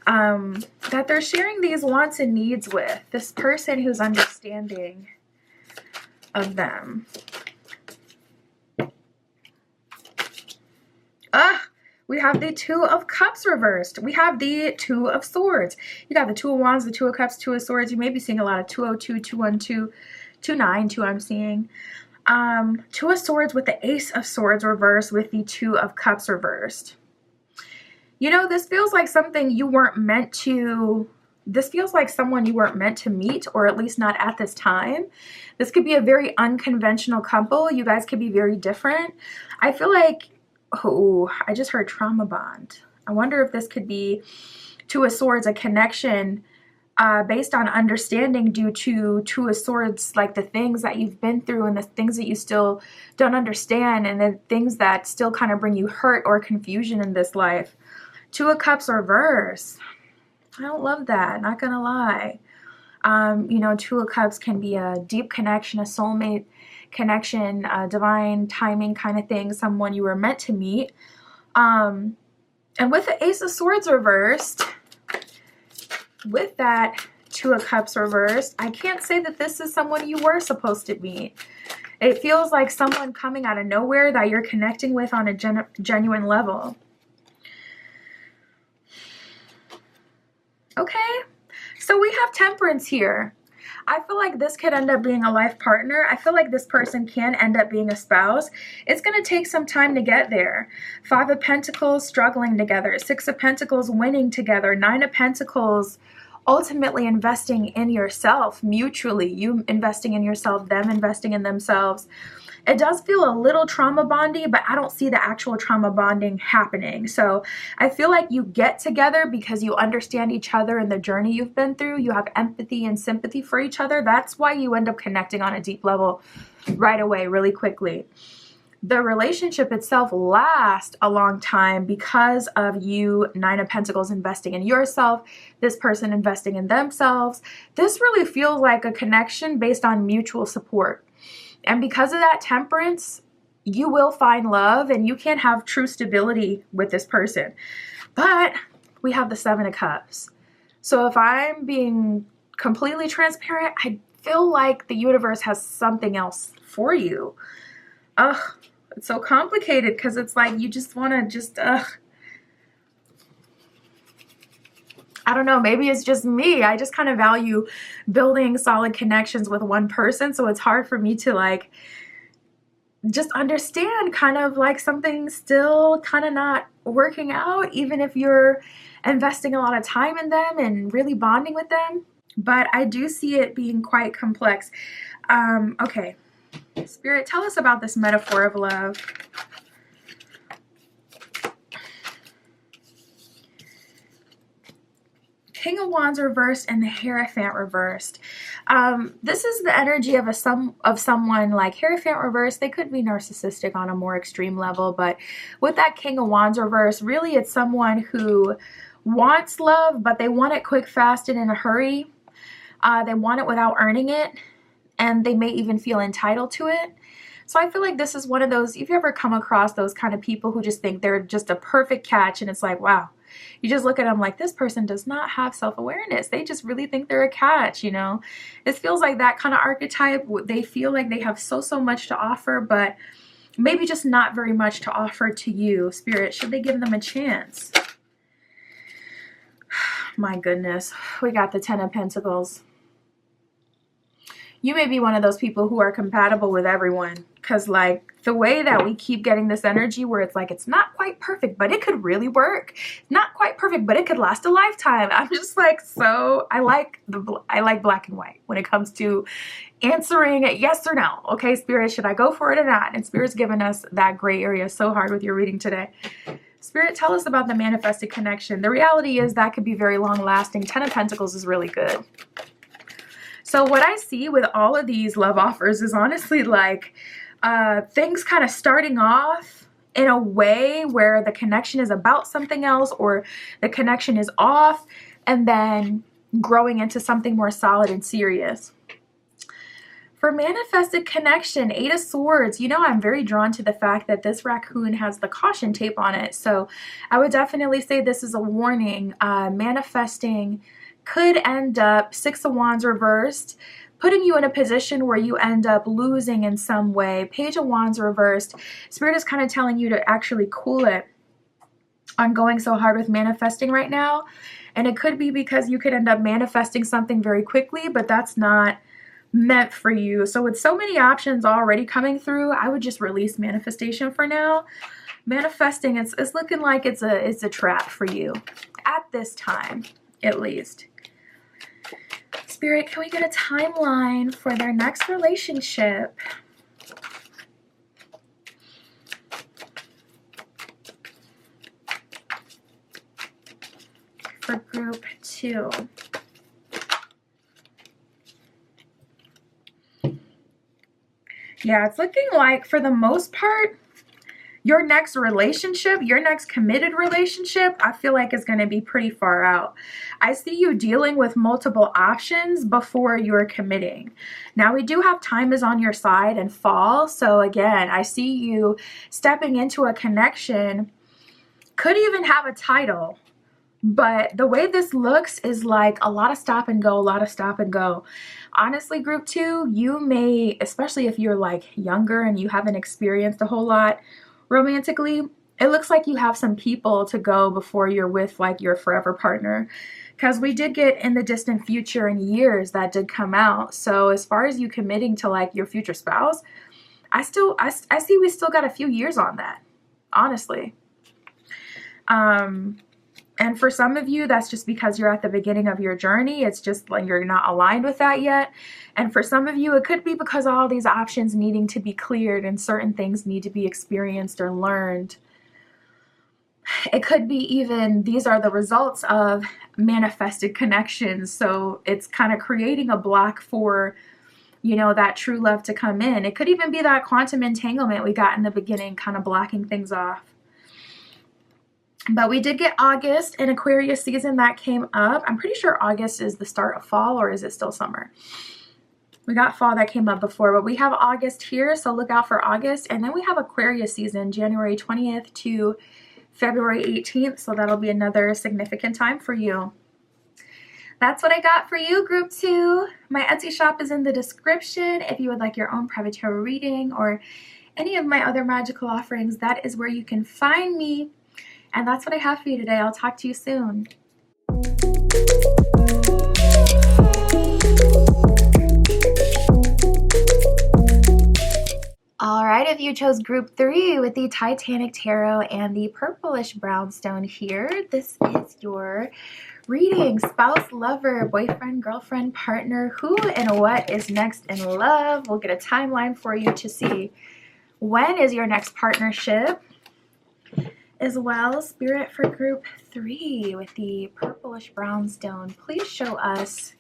that they're sharing these wants and needs with? This person who's understanding of them. We have the Two of Cups reversed. We have the Two of Swords. You got the Two of Wands, the Two of Cups, Two of Swords. You may be seeing a lot of 202, 212, 292 I'm seeing. Two of Swords with the Ace of Swords reversed with the Two of Cups reversed. This feels like something you weren't meant to... This feels like someone you weren't meant to meet, or at least not at this time. This could be a very unconventional couple. You guys could be very different. I feel like... Oh, I just heard trauma bond. I wonder if this could be Two of Swords, a connection based on understanding due to Two of Swords, like the things that you've been through and the things that you still don't understand and the things that still kind of bring you hurt or confusion in this life. Two of Cups reverse. I don't love that, not gonna lie. Two of Cups can be a deep connection, a soulmate connection, divine timing kind of thing, someone you were meant to meet. And with the Ace of Swords reversed, with that Two of Cups reversed, I can't say that this is someone you were supposed to meet. It feels like someone coming out of nowhere that you're connecting with on a genuine level. Okay, so we have Temperance here. I feel like this could end up being a life partner. I feel like this person can end up being a spouse. It's going to take some time to get there. 5 of Pentacles struggling together. 6 of Pentacles winning together. 9 of Pentacles ultimately investing in yourself mutually. You investing in yourself, them investing in themselves. It does feel a little trauma bondy, but I don't see the actual trauma bonding happening. So I feel like you get together because you understand each other and the journey you've been through. You have empathy and sympathy for each other. That's why you end up connecting on a deep level right away, really quickly. The relationship itself lasts a long time because of you, 9 of Pentacles, investing in yourself, this person investing in themselves. This really feels like a connection based on mutual support. And because of that, Temperance, you will find love and you can have true stability with this person. But we have the 7 of Cups. So if I'm being completely transparent, I feel like the universe has something else for you. Ugh, it's so complicated because it's like you just want to I don't know, maybe it's just me. I just kind of value building solid connections with one person. So it's hard for me to like just understand kind of like something still kind of not working out, even if you're investing a lot of time in them and really bonding with them. But I do see it being quite complex. Okay, Spirit, tell us about this metaphor of love. King of Wands reversed and the Hierophant reversed. This is the energy of someone like Hierophant reversed. They could be narcissistic on a more extreme level, but with that King of Wands reversed, really it's someone who wants love, but they want it quick, fast, and in a hurry. They want it without earning it, and they may even feel entitled to it. So I feel like this is one of those, if you ever come across those kind of people who just think they're just a perfect catch, and it's like, wow. You just look at them like, this person does not have self-awareness. They just really think they're a catch, you know. It feels like that kind of archetype. They feel like they have so much to offer, but maybe just not very much to offer to you. Spirit, should they give them a chance? My goodness. We got the 10 of Pentacles. You may be one of those people who are compatible with everyone, because like the way that we keep getting this energy where it's like it's not quite perfect, but it could really work. Not quite perfect, but it could last a lifetime. I'm just like, so I like black and white when it comes to answering yes or no. Okay, Spirit, should I go for it or not? And Spirit's given us that gray area so hard with your reading today. Spirit, tell us about the manifested connection. The reality is that could be very long lasting. 10 of Pentacles is really good. So what I see with all of these love offers is honestly like things kind of starting off in a way where the connection is about something else or the connection is off, and then growing into something more solid and serious. For manifested connection, 8 of Swords, you know, I'm very drawn to the fact that this raccoon has the caution tape on it. So I would definitely say this is a warning. Manifesting could end up, 6 of Wands reversed, putting you in a position where you end up losing in some way. Page of Wands reversed. Spirit is kind of telling you to actually cool it on going so hard with manifesting right now. And it could be because you could end up manifesting something very quickly, but that's not meant for you. So with so many options already coming through, I would just release manifestation for now. Manifesting, it's looking like it's a trap for you at this time, at least. Spirit, can we get a timeline for their next relationship? For group 2. Yeah, it's looking like for the most part, your next relationship, your next committed relationship, I feel like is going to be pretty far out. I see you dealing with multiple options before you're committing. Now, we do have time is on your side and fall. So again, I see you stepping into a connection, could even have a title. But the way this looks is like a lot of stop and go, a lot of stop and go. Honestly, group 2, you may, especially if you're like younger and you haven't experienced a whole lot romantically, It looks like you have some people to go before you're with like your forever partner, because we did get in the distant future and years that did come out. So as far as you committing to like your future spouse, I see we still got a few years on that, honestly. And for some of you, that's just because you're at the beginning of your journey. It's just like you're not aligned with that yet. And for some of you, it could be because all these options needing to be cleared and certain things need to be experienced or learned. It could be even these are the results of manifested connections. So it's kind of creating a block for, you know, that true love to come in. It could even be that quantum entanglement we got in the beginning kind of blocking things off. But we did get August and Aquarius season that came up. I'm pretty sure August is the start of fall, or is it still summer? We got fall that came up before, but we have August here, so look out for August. And then we have Aquarius season, January 20th to February 18th, so that'll be another significant time for you. That's what I got for you, Group 2. My Etsy shop is in the description. If you would like your own private tarot reading or any of my other magical offerings, that is where you can find me. And that's what I have for you today. I'll talk to you soon. All right, if you chose Group 3 with the Titanic Tarot and the purplish brownstone here, this is your reading. Spouse, lover, boyfriend, girlfriend, partner, who and what is next in love? We'll get a timeline for you to see when is your next partnership. As well, Spirit for Group 3 with the purplish brownstone. Please show us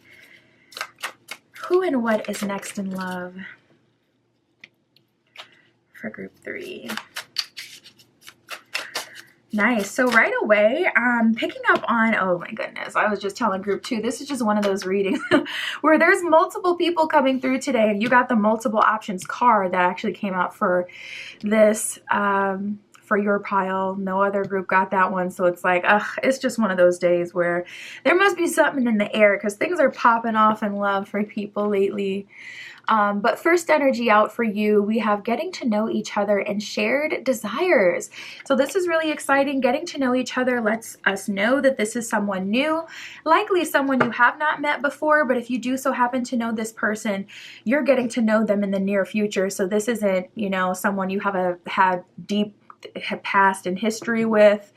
who and what is next in love for Group 3. Nice. So right away, picking up on, oh my goodness, I was just telling Group 2, this is just one of those readings where there's multiple people coming through today, and you got the multiple options card that actually came out for this, for your pile. No other group got that one, so it's like, it's just one of those days where there must be something in the air because things are popping off in love for people lately. But first energy out for you, we have getting to know each other and shared desires. So this is really exciting. Getting to know each other lets us know that this is someone new, likely someone you have not met before, but if you do so happen to know this person, you're getting to know them in the near future. So this isn't, you know, someone you have had deep past in history with,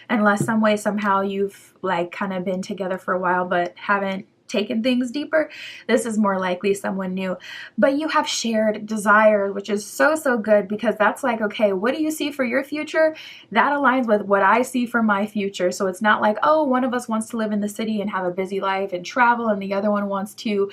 unless some way somehow you've like kind of been together for a while but haven't taken things deeper. This is more likely someone new, but you have shared desires, which is so good, because that's like, okay, what do you see for your future? That aligns with what I see for my future. So it's not like, oh, one of us wants to live in the city and have a busy life and travel, and the other one wants to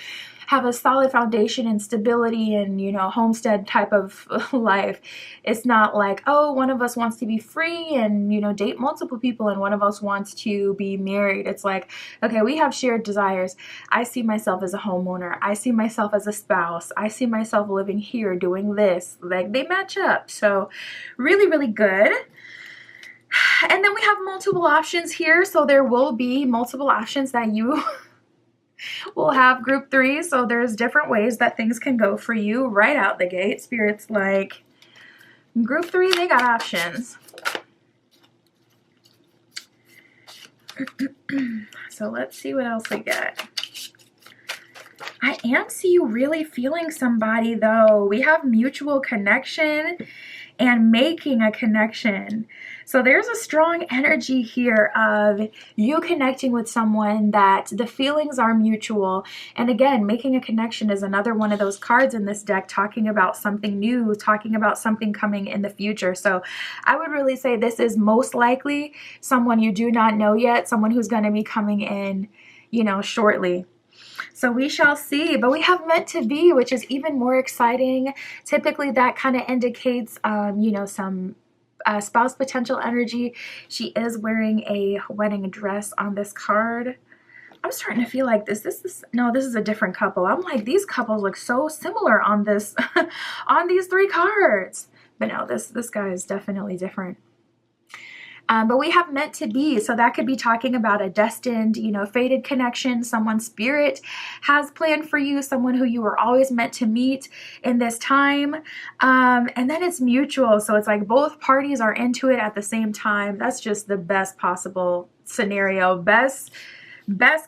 have a solid foundation and stability and, you know, homestead type of life. It's not like, oh, one of us wants to be free and, you know, date multiple people, and one of us wants to be married. It's like, okay, we have shared desires. I see myself as a homeowner. I see myself as a spouse. I see myself living here doing this. Like, they match up. So really good. And then we have multiple options here. So there will be multiple options that you will have, Group 3. So there's different ways that things can go for you right out the gate. Spirit's like, Group 3, they got options. So let's see what else we get. I am see you really feeling somebody though. We have mutual connection and making a connection. So there's a strong energy here of you connecting with someone that the feelings are mutual. And again, making a connection is another one of those cards in this deck, talking about something new, talking about something coming in the future. So I would really say this is most likely someone you do not know yet, someone who's going to be coming in, you know, shortly. So we shall see. But we have meant to be, which is even more exciting. Typically that kind of indicates, you know, some spouse potential energy. She is wearing a wedding dress on this card. I'm starting to feel like this is a different couple. I'm like, these couples look so similar on this on these 3 cards. But no, this guy is definitely different. But we have meant to be. So that could be talking about a destined, fated connection, someone's spirit has planned for you, someone who you were always meant to meet in this time. And then it's mutual. So it's like both parties are into it at the same time. That's just the best possible scenario. Best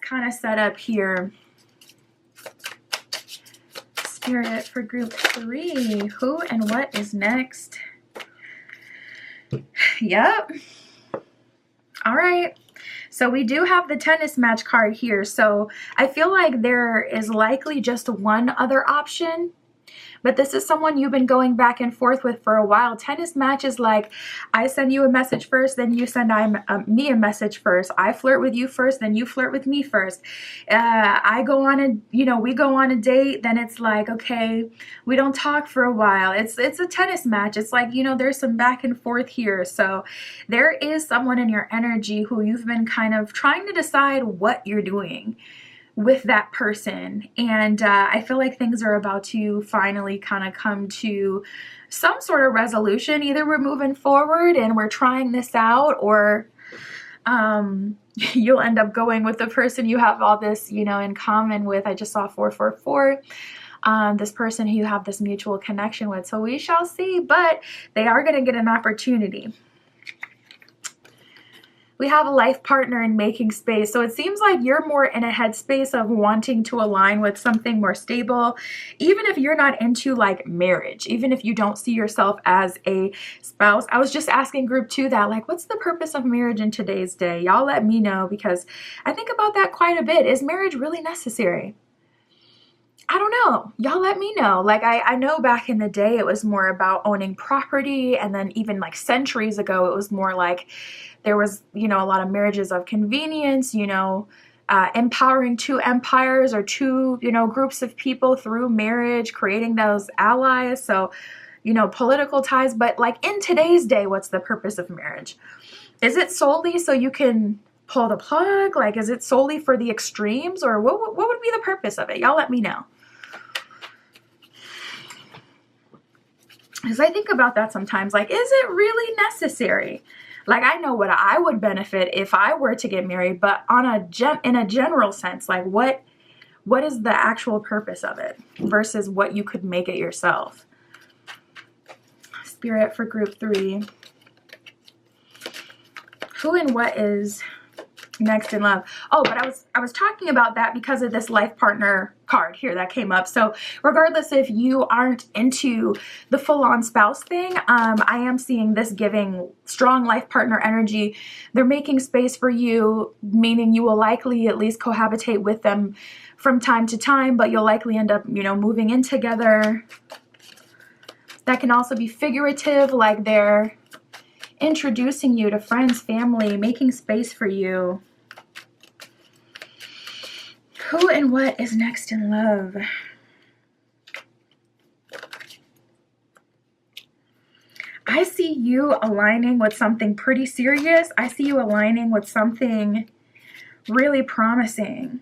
kind of setup here. Spirit for group 3. Who and what is next? Yep. All right. So we do have the tennis match card here. So I feel like there is likely just one other option. But this is someone you've been going back and forth with for a while. Tennis match is like, I send you a message first, then you send me a message first. I flirt with you first, then you flirt with me first. I go on we go on a date, then it's like, okay, we don't talk for a while. It's a tennis match. It's like, there's some back and forth here. So there is someone in your energy who you've been kind of trying to decide what you're doing with that person. And I feel like things are about to finally kind of come to some sort of resolution. Either we're moving forward and we're trying this out, or you'll end up going with the person you have all this, in common with. I just saw 444. This person who you have this mutual connection with. So we shall see, but they are going to get an opportunity. We have a life partner in making space. So it seems like you're more in a headspace of wanting to align with something more stable, even if you're not into like marriage, even if you don't see yourself as a spouse. I was just asking group 2 that, like, what's the purpose of marriage in today's day? Y'all let me know, because I think about that quite a bit. Is marriage really necessary? I don't know. Y'all let me know. Like, I know back in the day, it was more about owning property. And then even like centuries ago, it was more like there was, a lot of marriages of convenience, empowering two empires or two, groups of people through marriage, creating those allies. So, political ties. But like in today's day, what's the purpose of marriage? Is it solely so you can pull the plug? Like, is it solely for the extremes, or what would be the purpose of it? Y'all let me know. Because I think about that sometimes, like, is it really necessary? Like, I know what I would benefit if I were to get married, but in a general sense, like, what is the actual purpose of it versus what you could make it yourself? Spirit for group 3. Who and what is next in love? Oh, but I was talking about that because of this life partner card here that came up. So regardless if you aren't into the full-on spouse thing, I am seeing this giving strong life partner energy. They're making space for you, meaning you will likely at least cohabitate with them from time to time, but you'll likely end up, moving in together. That can also be figurative, like they're introducing you to friends, family, making space for you. Who and what is next in love? I see you aligning with something pretty serious. I see you aligning with something really promising.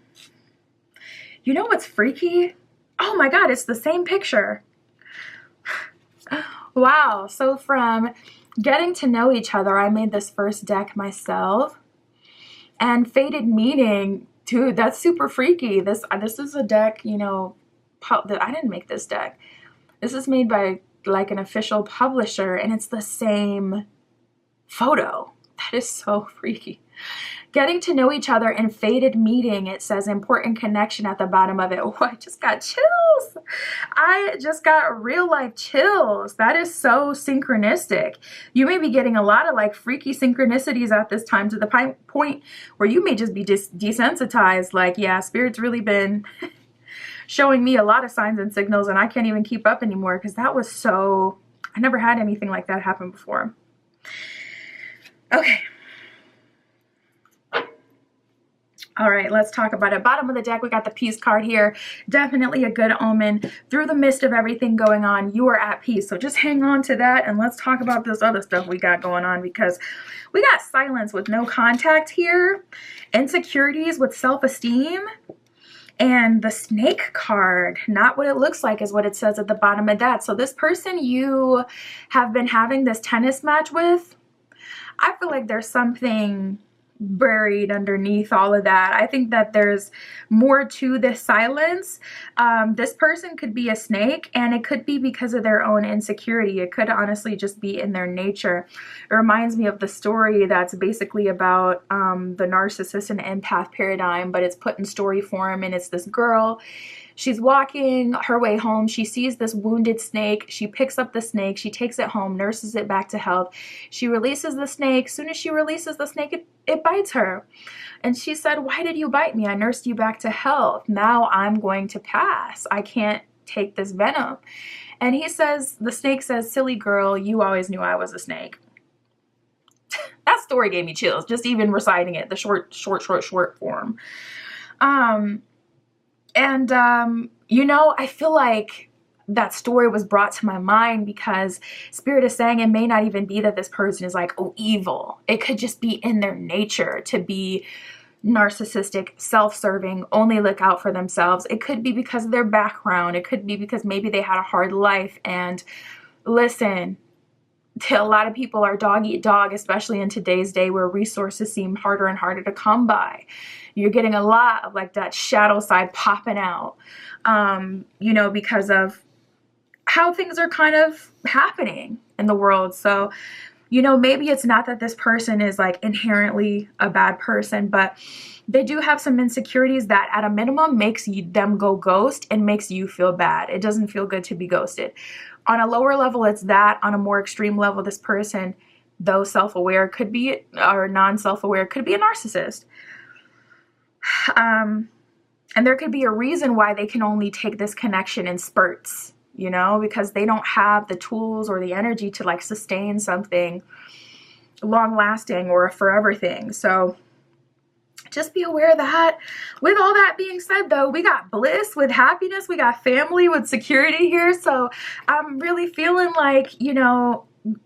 You know what's freaky? Oh my God, it's the same picture. Wow. So from getting to know each other, I made this first deck myself. And fated meaning, dude, that's super freaky. This is a deck, I didn't make this deck. This is made by like an official publisher, and it's the same photo. That is so freaky. Getting to know each other and fated meeting, it says important connection at the bottom of it. Oh, I just got chills. I just got real life chills. That is so synchronistic. You may be getting a lot of like freaky synchronicities at this time, to the point where you may just be desensitized. Like, yeah, Spirit's really been showing me a lot of signs and signals, and I can't even keep up anymore, because that was so, I never had anything like that happen before. Okay. All right, let's talk about it. Bottom of the deck, we got the peace card here. Definitely a good omen. Through the midst of everything going on, you are at peace. So just hang on to that, and let's talk about this other stuff we got going on, because we got silence with no contact here, insecurities with self-esteem, and the snake card. Not what it looks like is what it says at the bottom of that. So this person you have been having this tennis match with, I feel like there's something buried underneath all of that. I think that there's more to this silence. This person could be a snake, and it could be because of their own insecurity. It could honestly just be in their nature. It reminds me of the story that's basically about the narcissist and empath paradigm, but it's put in story form, and it's this girl. She's walking her way home. She sees this wounded snake. She picks up the snake. She takes it home, nurses it back to health. She releases the snake. As soon as she releases the snake, it bites her. And she said, "Why did you bite me? I nursed you back to health. Now I'm going to pass. I can't take this venom." And the snake says, "Silly girl, you always knew I was a snake." That story gave me chills, just even reciting it, the short form. I feel like that story was brought to my mind because Spirit is saying it may not even be that this person is like, oh, evil. It could just be in their nature to be narcissistic, self-serving, only look out for themselves. It could be because of their background. It could be because maybe they had a hard life. And listen, a lot of people are dog eat dog, especially in today's day where resources seem harder and harder to come by. You're getting a lot of like that shadow side popping out, because of how things are kind of happening in the world. So, maybe it's not that this person is like inherently a bad person, but they do have some insecurities that at a minimum makes them go ghost and makes you feel bad. It doesn't feel good to be ghosted. On a lower level, it's that. On a more extreme level, this person, though self-aware, could be, or non-self-aware, could be a narcissist. And there could be a reason why they can only take this connection in spurts, because they don't have the tools or the energy to like sustain something long lasting or a forever thing. So just be aware of that. With all that being said, though, we got bliss with happiness. We got family with security here. So I'm really feeling like,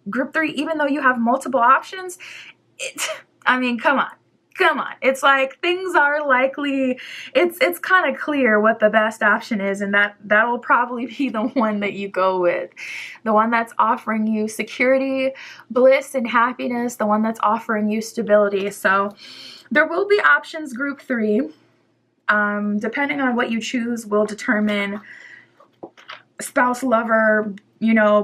group 3, even though you have multiple options, come on. It's like things are likely, it's kind of clear what the best option is, and that'll probably be the one that you go with. The one that's offering you security, bliss, and happiness, the one that's offering you stability. So there will be options, group 3. Depending on what you choose will determine spouse, lover,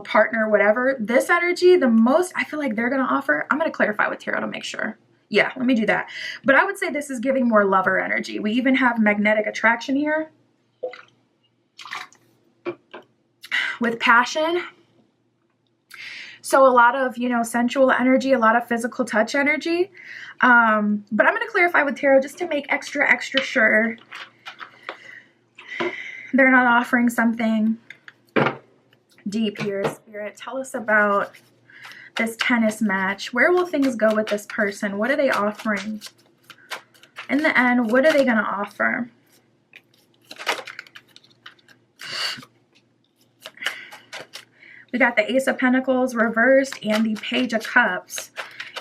partner, whatever. This energy, the most I feel like they're going to offer, I'm going to clarify with Tarot to make sure. Yeah, let me do that. But I would say this is giving more lover energy. We even have magnetic attraction here with passion. So a lot of, sensual energy, a lot of physical touch energy. But I'm going to clarify with Tarot just to make extra sure they're not offering something deep here. Spirit, tell us about this tennis match. Where will things go with this person? What are they offering? In the end, what are they going to offer? We got the Ace of Pentacles reversed and the Page of Cups.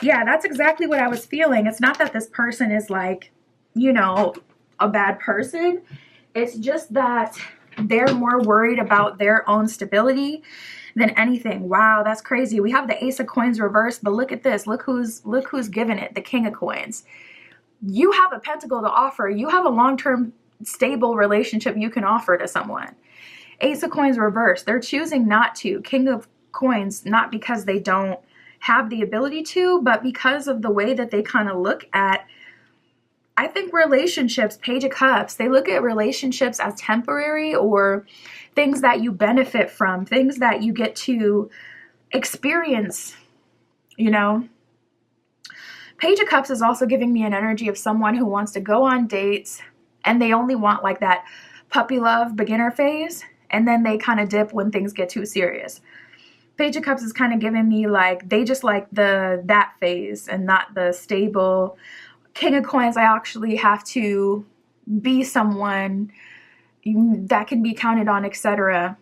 Yeah, that's exactly what I was feeling. It's not that this person is like, a bad person. It's just that they're more worried about their own stability than anything. Wow, that's crazy. We have the Ace of Coins reversed, but look at this. Look who's given it, the King of Coins. You have a pentacle to offer. You have a long-term stable relationship you can offer to someone. Ace of Coins reversed. They're choosing not to. King of Coins, not because they don't have the ability to, but because of the way that they kind of look at, I think, relationships. Page of Cups, they look at relationships as temporary or things that you benefit from, things that you get to experience, Page of Cups is also giving me an energy of someone who wants to go on dates and they only want like that puppy love beginner phase, and then they kind of dip when things get too serious. Page of Cups is kind of giving me like they just like that phase and not the stable. King of Coins, I actually have to be someone that can be counted on, etc.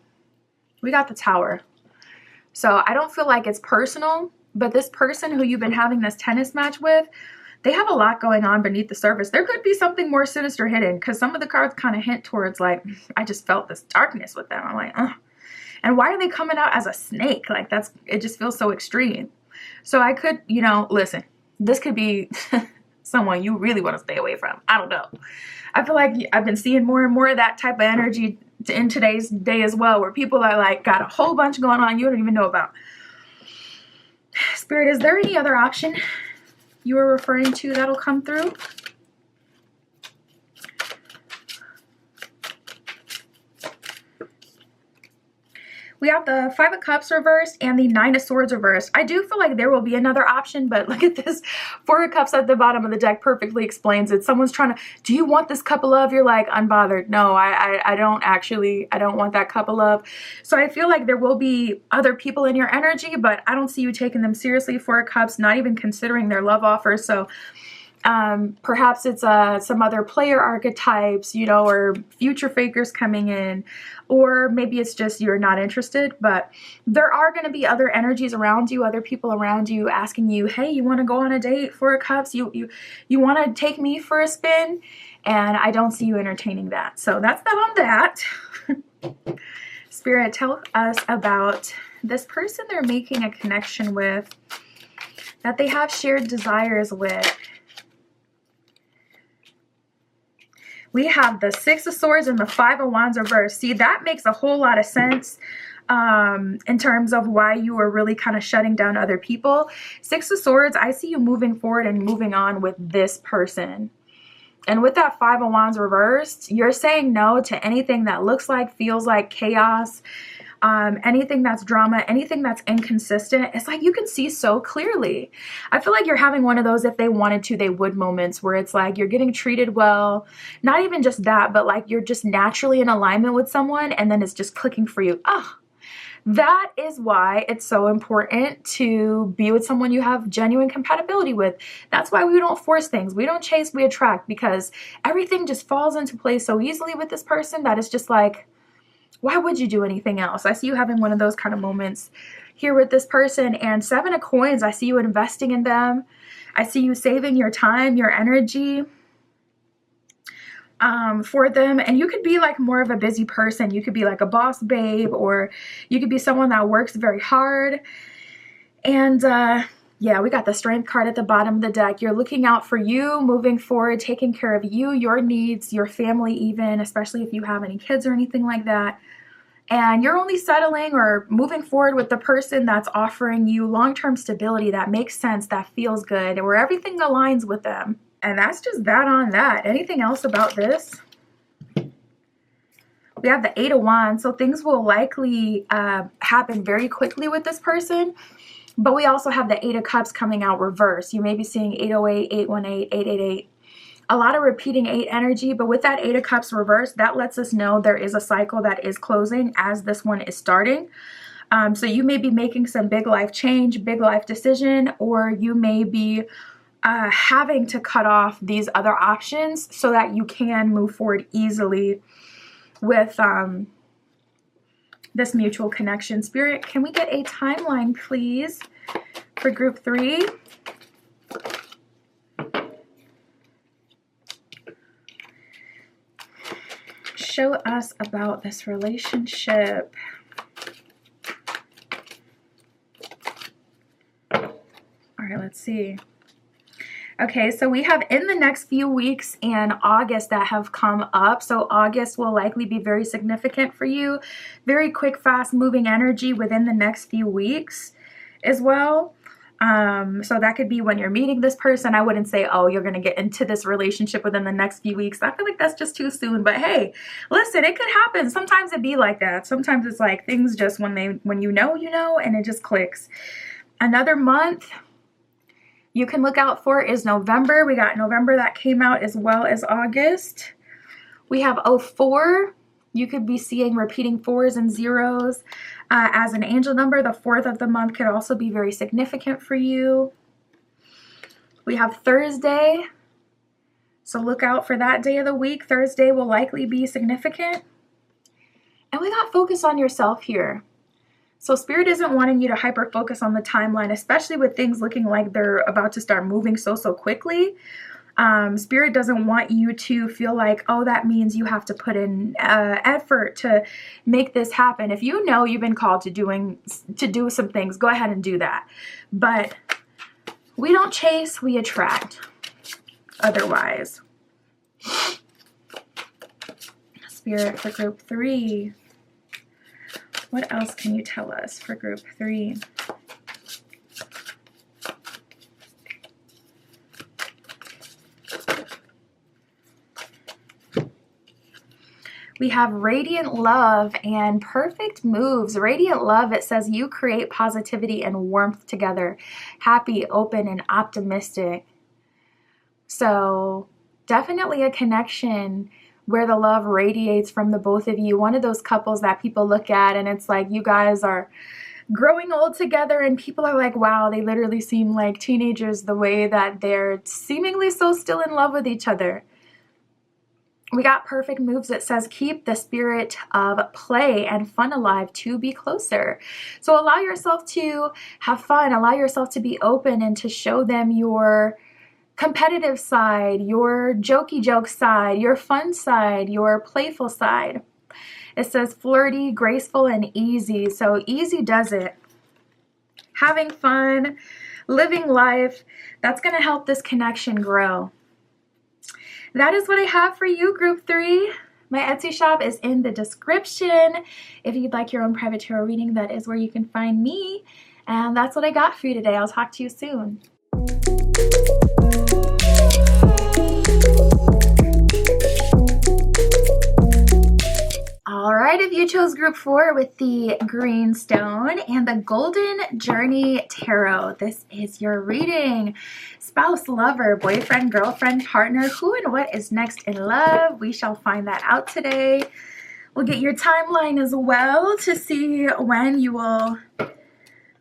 We got the Tower. So I don't feel like it's personal, but this person who you've been having this tennis match with, they have a lot going on beneath the surface. There could be something more sinister hidden, because some of the cards kind of hint towards like, I just felt this darkness with them. I'm like, ugh. And why are they coming out as a snake? Like it just feels so extreme. So I could, you know, listen, this could be someone you really want to stay away from. I don't know. I feel like I've been seeing more and more of that type of energy in today's day as well, where people are like got a whole bunch going on you don't even know about. Spirit, is there any other option you were referring to that'll come through? We have the Five of Cups reversed and the Nine of Swords reversed. I do feel like there will be another option, but look at this. Four of Cups at the bottom of the deck perfectly explains it. Someone's trying to, do you want this cup of love? You're like, unbothered. No, I don't actually. I don't want that cup of love. So I feel like there will be other people in your energy, but I don't see you taking them seriously. Four of Cups, not even considering their love offers. So perhaps it's some other player archetypes, you know, or future fakers coming in, or maybe it's just you're not interested. But there are going to be other energies around you, other people around you asking you, hey, you want to go on a date? Four of Cups, you want to take me for a spin? And I don't see you entertaining that. So that's that on that. Spirit, tell us about this person they're making a connection with, that they have shared desires with. We have the Six of Swords and the Five of Wands reversed. See, that makes a whole lot of sense in terms of why you are really kind of shutting down other people. Six of Swords, I see you moving forward and moving on with this person. And with that Five of Wands reversed, you're saying no to anything that looks like, feels like chaos, anything that's drama, anything that's inconsistent. It's like you can see so clearly. I feel like you're having one of those if they wanted to, they would moments where it's like you're getting treated well. Not even just that, but like you're just naturally in alignment with someone and then it's just clicking for you. Oh, that is why it's so important to be with someone you have genuine compatibility with. That's why we don't force things. We don't chase, we attract, because everything just falls into place so easily with this person that it's just like, why would you do anything else? I see you having one of those kind of moments here with this person. And Seven of Coins, I see you investing in them. I see you saving your time, your energy for them. And you could be like more of a busy person. You could be like a boss babe, or you could be someone that works very hard. And yeah, we got the Strength card at the bottom of the deck. You're looking out for you, moving forward, taking care of you, your needs, your family even, especially if you have any kids or anything like that. And you're only settling or moving forward with the person that's offering you long-term stability that makes sense, that feels good, where everything aligns with them. And that's just that on that. Anything else about this? We have the Eight of Wands, so things will likely happen very quickly with this person. But we also have the Eight of Cups coming out reverse. You may be seeing 808, 818, 888. A lot of repeating 8 energy, but with that Eight of Cups reverse, that lets us know there is a cycle that is closing as this one is starting. So you may be making some big life change, big life decision, or you may be having to cut off these other options so that you can move forward easily with this mutual connection. Spirit, can we get a timeline, please, for group 3? Show us about this relationship. All right, let's see. Okay, so we have in the next few weeks in August that have come up. So August will likely be very significant for you. Very quick, fast moving energy within the next few weeks as well. So that could be when you're meeting this person. I wouldn't say, oh, you're going to get into this relationship within the next few weeks. I feel like that's just too soon. But hey, listen, it could happen. Sometimes it be like that. Sometimes it's like things just when you know, and it just clicks. Another month you can look out for is November. We got November that came out as well as August. We have 04. You could be seeing repeating 4s and 0s as an angel number. The 4th of the month could also be very significant for you. We have Thursday. So look out for that day of the week. Thursday will likely be significant. And we got focus on yourself here. So Spirit isn't wanting you to hyper focus on the timeline, especially with things looking like they're about to start moving so quickly. Spirit doesn't want you to feel like, oh, that means you have to put in effort to make this happen. If you know you've been called to do some things, go ahead and do that. But we don't chase, we attract. Otherwise. Spirit for group 3. What else can you tell us for group 3? We have radiant love and perfect moves. Radiant love, it says you create positivity and warmth together. Happy, open, and optimistic. So definitely a connection where the love radiates from the both of you. One of those couples that people look at and it's like you guys are growing old together and people are like, wow, they literally seem like teenagers the way that they're seemingly so still in love with each other. We got perfect moves. It says keep the spirit of play and fun alive to be closer. So allow yourself to have fun. Allow yourself to be open and to show them your competitive side, your jokey joke side, your fun side, your playful side. It says flirty, graceful, and easy. So easy does it. Having fun, living life, that's going to help this connection grow. That is what I have for you, group 3. My Etsy shop is in the description. If you'd like your own private tarot reading, that is where you can find me. And that's what I got for you today. I'll talk to you soon. All right, if you chose group 4 with the green stone and the golden journey tarot, this is your reading. Spouse, lover, boyfriend, girlfriend, partner, who and what is next in love? We shall find that out today. We'll get your timeline as well to see when you will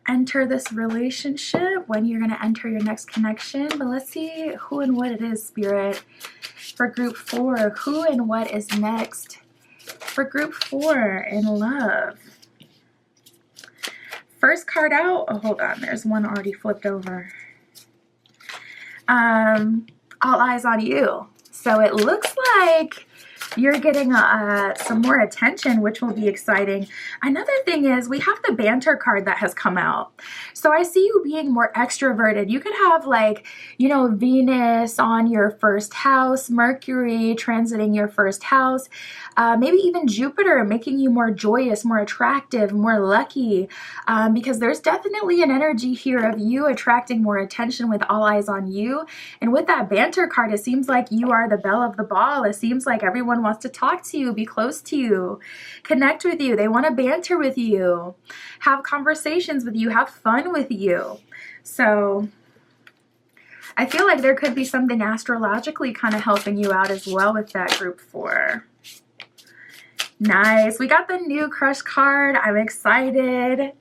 enter this relationship, when you're going to enter your next connection. But let's see who and what it is, Spirit. For group 4, who and what is next? For group 4 in love. First card out. Oh, hold on. There's one already flipped over. All eyes on you. So it looks like you're getting some more attention, which will be exciting. Another thing is we have the banter card that has come out. So I see you being more extroverted. You could have like, you know, Venus on your first house, Mercury transiting your first house, maybe even Jupiter making you more joyous, more attractive, more lucky, because there's definitely an energy here of you attracting more attention with all eyes on you. And with that banter card, it seems like you are the belle of the ball. It seems like everyone wants to talk to you, be close to you, connect with you. They want to banter with you, have conversations with you, have fun with you. So I feel like there could be something astrologically kind of helping you out as well with that group 4. Nice. We got the new crush card. I'm excited.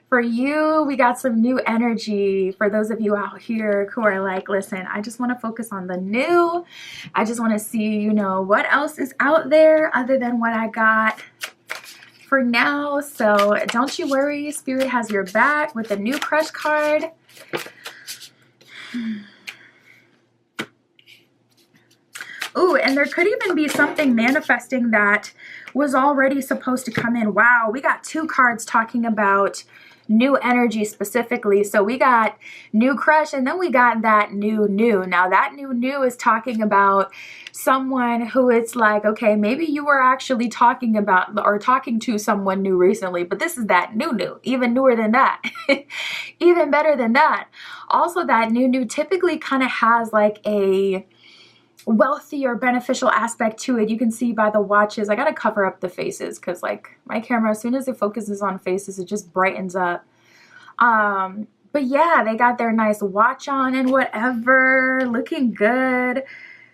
For you, we got some new energy for those of you out here who are like, listen, I just want to focus on the new. I just want to see, you know, what else is out there other than what I got for now. So don't you worry. Spirit has your back with the new crush card. Ooh, and there could even be something manifesting that was already supposed to come in. Wow, we got 2 cards talking about new energy specifically. So we got new crush and then we got that new. Now that new is talking about someone who it's like, okay, maybe you were actually talking about or talking to someone new recently, but this is that new, even newer than that, even better than that. Also that new typically kind of has like a wealthy or beneficial aspect to it. You can see by the watches. I gotta cover up the faces because like my camera, as soon as it focuses on faces, it just brightens up. But yeah, they got their nice watch on and whatever, looking good.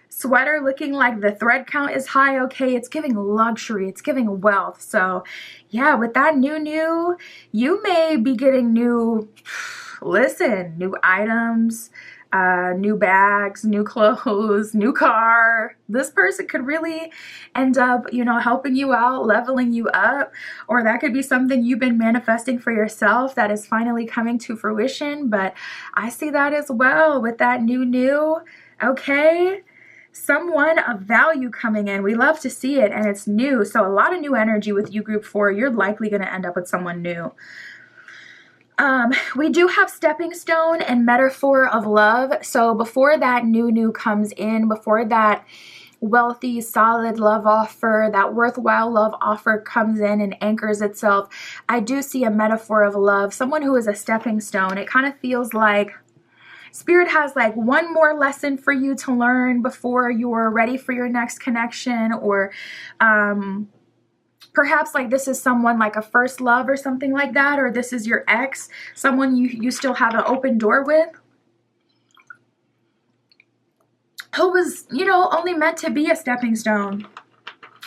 Sweater looking like the thread count is high. Okay, it's giving luxury, it's giving wealth. So yeah, with that new, you may be getting new items, new bags, new clothes, new car. This person could really end up, you know, helping you out, leveling you up, or that could be something you've been manifesting for yourself that is finally coming to fruition. But I see that as well with that new. Okay. Someone of value coming in. We love to see it, and it's new. So a lot of new energy with you, group 4. You're likely going to end up with someone new. We do have stepping stone and metaphor of love. So before that new comes in, before that wealthy, solid love offer, that worthwhile love offer comes in and anchors itself, I do see a metaphor of love, someone who is a stepping stone. It kind of feels like Spirit has like one more lesson for you to learn before you're ready for your next connection, or perhaps like this is someone like a first love or something like that, or this is your ex, someone you still have an open door with, who was, you know, only meant to be a stepping stone,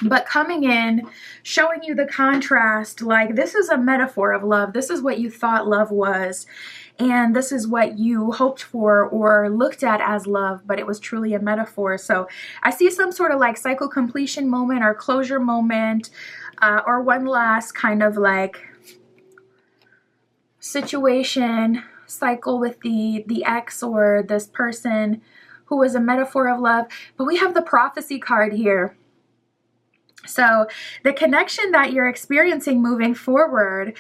but coming in, showing you the contrast, like this is a metaphor of love. This is what you thought love was, and this is what you hoped for or looked at as love, but it was truly a metaphor. So I see some sort of like cycle completion moment or closure moment, or one last kind of like situation cycle with the ex or this person who was a metaphor of love. But we have the prophecy card here. So the connection that you're experiencing moving forward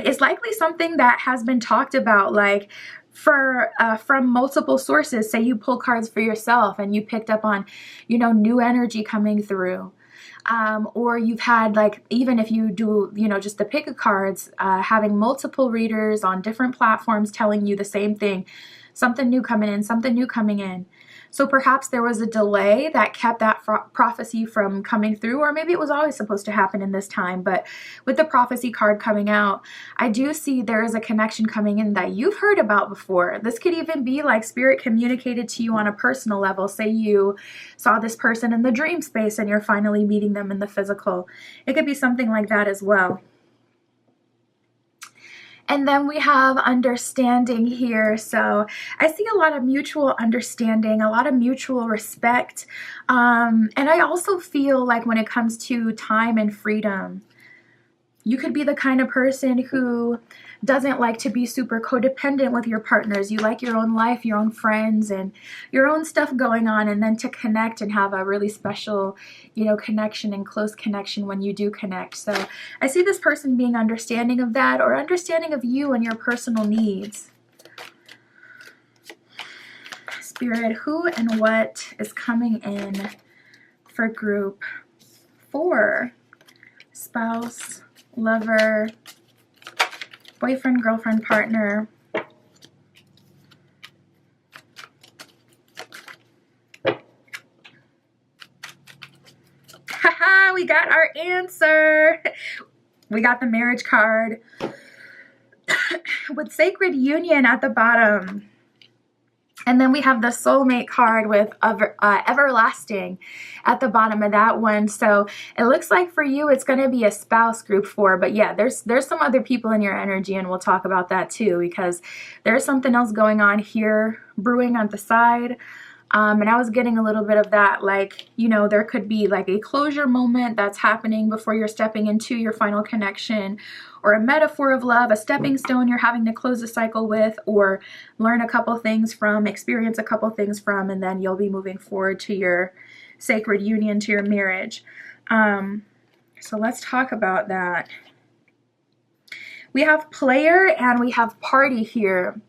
is likely something that has been talked about, like from multiple sources. Say you pull cards for yourself and you picked up on, you know, new energy coming through. Or you've had, like, even if you do, you know, just the pick of cards, having multiple readers on different platforms telling you the same thing, something new coming in, something new coming in. So perhaps there was a delay that kept that prophecy from coming through, or maybe it was always supposed to happen in this time. But with the prophecy card coming out, I do see there is a connection coming in that you've heard about before. This could even be like Spirit communicated to you on a personal level. Say you saw this person in the dream space and you're finally meeting them in the physical. It could be something like that as well. And then we have understanding here. So I see a lot of mutual understanding, a lot of mutual respect. And I also feel like when it comes to time and freedom, you could be the kind of person who doesn't like to be super codependent with your partners. You like your own life, your own friends, and your own stuff going on, and then to connect and have a really special, you know, connection and close connection when you do connect. So I see this person being understanding of that, or understanding of you and your personal needs. Spirit, who and what is coming in for group 4? Spouse, lover, boyfriend, girlfriend, partner. Haha, we got our answer. We got the marriage card with sacred union at the bottom. And then we have the soulmate card with everlasting at the bottom of that one. So it looks like for you, it's going to be a spouse, group 4. But yeah, there's some other people in your energy, and we'll talk about that too, because there's something else going on here brewing on the side. And I was getting a little bit of that, like, you know, there could be like a closure moment that's happening before you're stepping into your final connection, or a metaphor of love, a stepping stone you're having to close a cycle with, or learn a couple things from, experience a couple things from, and then you'll be moving forward to your sacred union, to your marriage. So let's talk about that. We have player and we have party here.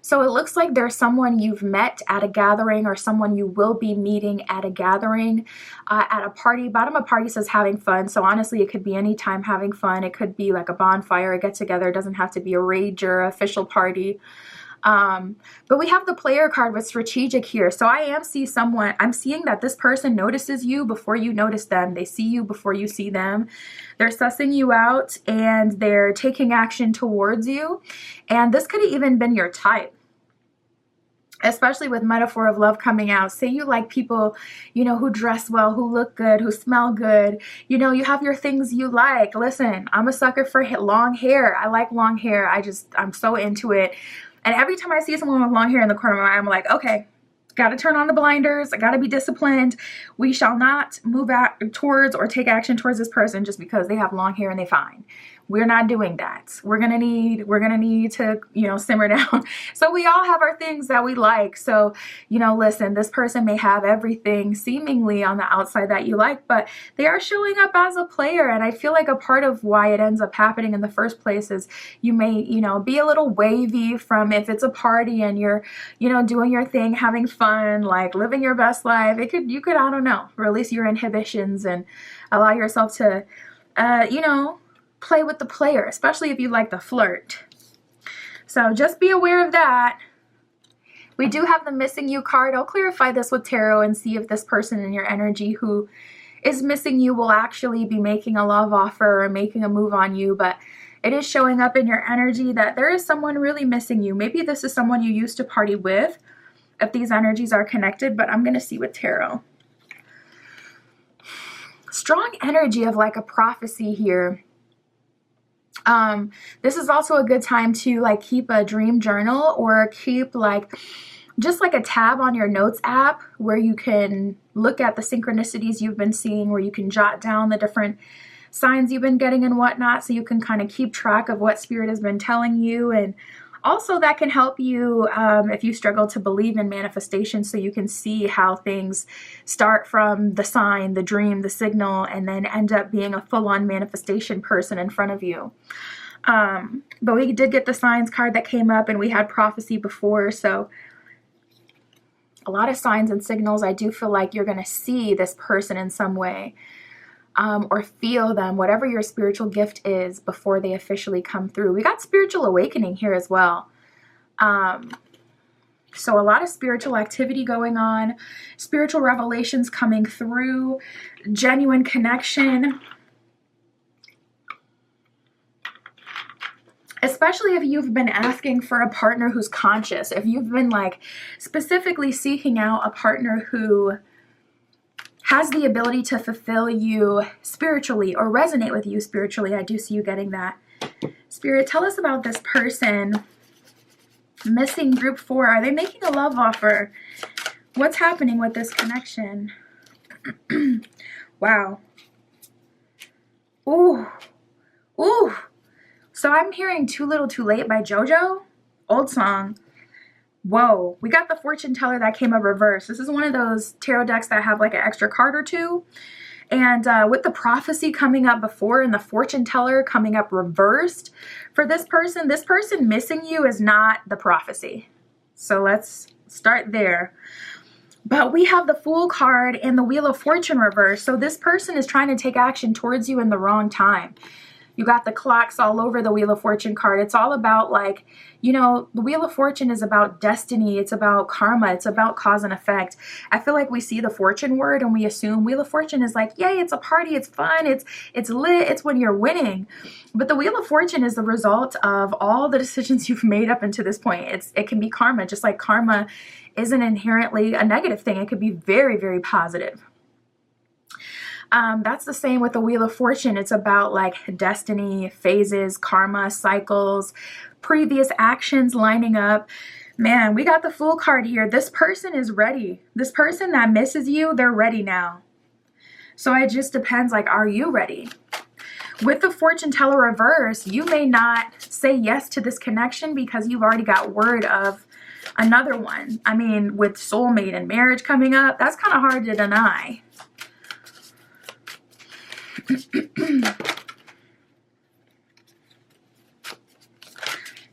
So it looks like there's someone you've met at a gathering, or someone you will be meeting at a gathering, at a party. Bottom of party says having fun. So honestly, it could be any time having fun. It could be like a bonfire, a get together. It doesn't have to be a rager, official party. But we have the player card with strategic here. So I'm seeing that this person notices you before you notice them. They see you before you see them. They're sussing you out and they're taking action towards you. And this could have even been your type, especially with metaphor of love coming out. Say you like people, you know, who dress well, who look good, who smell good. You know, you have your things you like. Listen, I'm a sucker for long hair. I like long hair. I'm so into it. And every time I see someone with long hair in the corner of my eye, I'm like, okay, got to turn on the blinders. I got to be disciplined. We shall not move out towards or take action towards this person just because they have long hair and they're fine. We're not doing that. We're gonna need to, you know, simmer down. So we all have our things that we like. So, you know, listen, this person may have everything seemingly on the outside that you like, but they are showing up as a player. And I feel like a part of why it ends up happening in the first place is you may, you know, be a little wavy from if it's a party and you're, you know, doing your thing, having fun, like living your best life. You could, I don't know, release your inhibitions and allow yourself to, you know, play with the player, especially if you like to flirt. So just be aware of that. We do have the missing you card. I'll clarify this with tarot and see if this person in your energy who is missing you will actually be making a love offer or making a move on you. But it is showing up in your energy that there is someone really missing you. Maybe this is someone you used to party with, if these energies are connected, but I'm going to see with tarot. Strong energy of like a prophecy here. This is also a good time to like keep a dream journal or keep like just like a tab on your notes app where you can look at the synchronicities you've been seeing, where you can jot down the different signs you've been getting and whatnot, so you can kind of keep track of what spirit has been telling you. And also that can help you if you struggle to believe in manifestation, so you can see how things start from the sign, the dream, the signal, and then end up being a full-on manifestation person in front of you. But we did get the signs card that came up, and we had prophecy before, so a lot of signs and signals. I do feel like you're going to see this person in some way. Or feel them, whatever your spiritual gift is, before they officially come through. We got spiritual awakening here as well. So a lot of spiritual activity going on, spiritual revelations coming through, genuine connection. Especially if you've been asking for a partner who's conscious, if you've been like specifically seeking out a partner who has the ability to fulfill you spiritually or resonate with you spiritually. I do see you getting that. Spirit, tell us about this person. Missing group 4. Are they making a love offer? What's happening with this connection? Wow. Ooh. Ooh. So I'm hearing Too Little Too Late by JoJo. Old song. Whoa, we got the fortune teller that came up reversed. This is one of those tarot decks that have like an extra card or two. And with the prophecy coming up before and the fortune teller coming up reversed for this person missing you is not the prophecy. So let's start there. But we have the Fool card and the Wheel of Fortune reversed. So this person is trying to take action towards you in the wrong time. You got the clocks all over the Wheel of Fortune card. It's all about like, you know, the Wheel of Fortune is about destiny. It's about karma. It's about cause and effect. I feel like we see the fortune word and we assume Wheel of Fortune is like, yay, it's a party. It's fun. It's lit. It's when you're winning. But the Wheel of Fortune is the result of all the decisions you've made up until this point. It can be karma, just like karma isn't inherently a negative thing. It could be very, very positive. That's the same with the Wheel of Fortune. It's about like destiny, phases, karma, cycles, previous actions lining up. Man, we got the Fool card here. This person is ready. This person that misses you, they're ready now. So it just depends, like, are you ready? With the fortune teller reverse, you may not say yes to this connection because you've already got word of another one. I mean, with soulmate and marriage coming up, that's kind of hard to deny.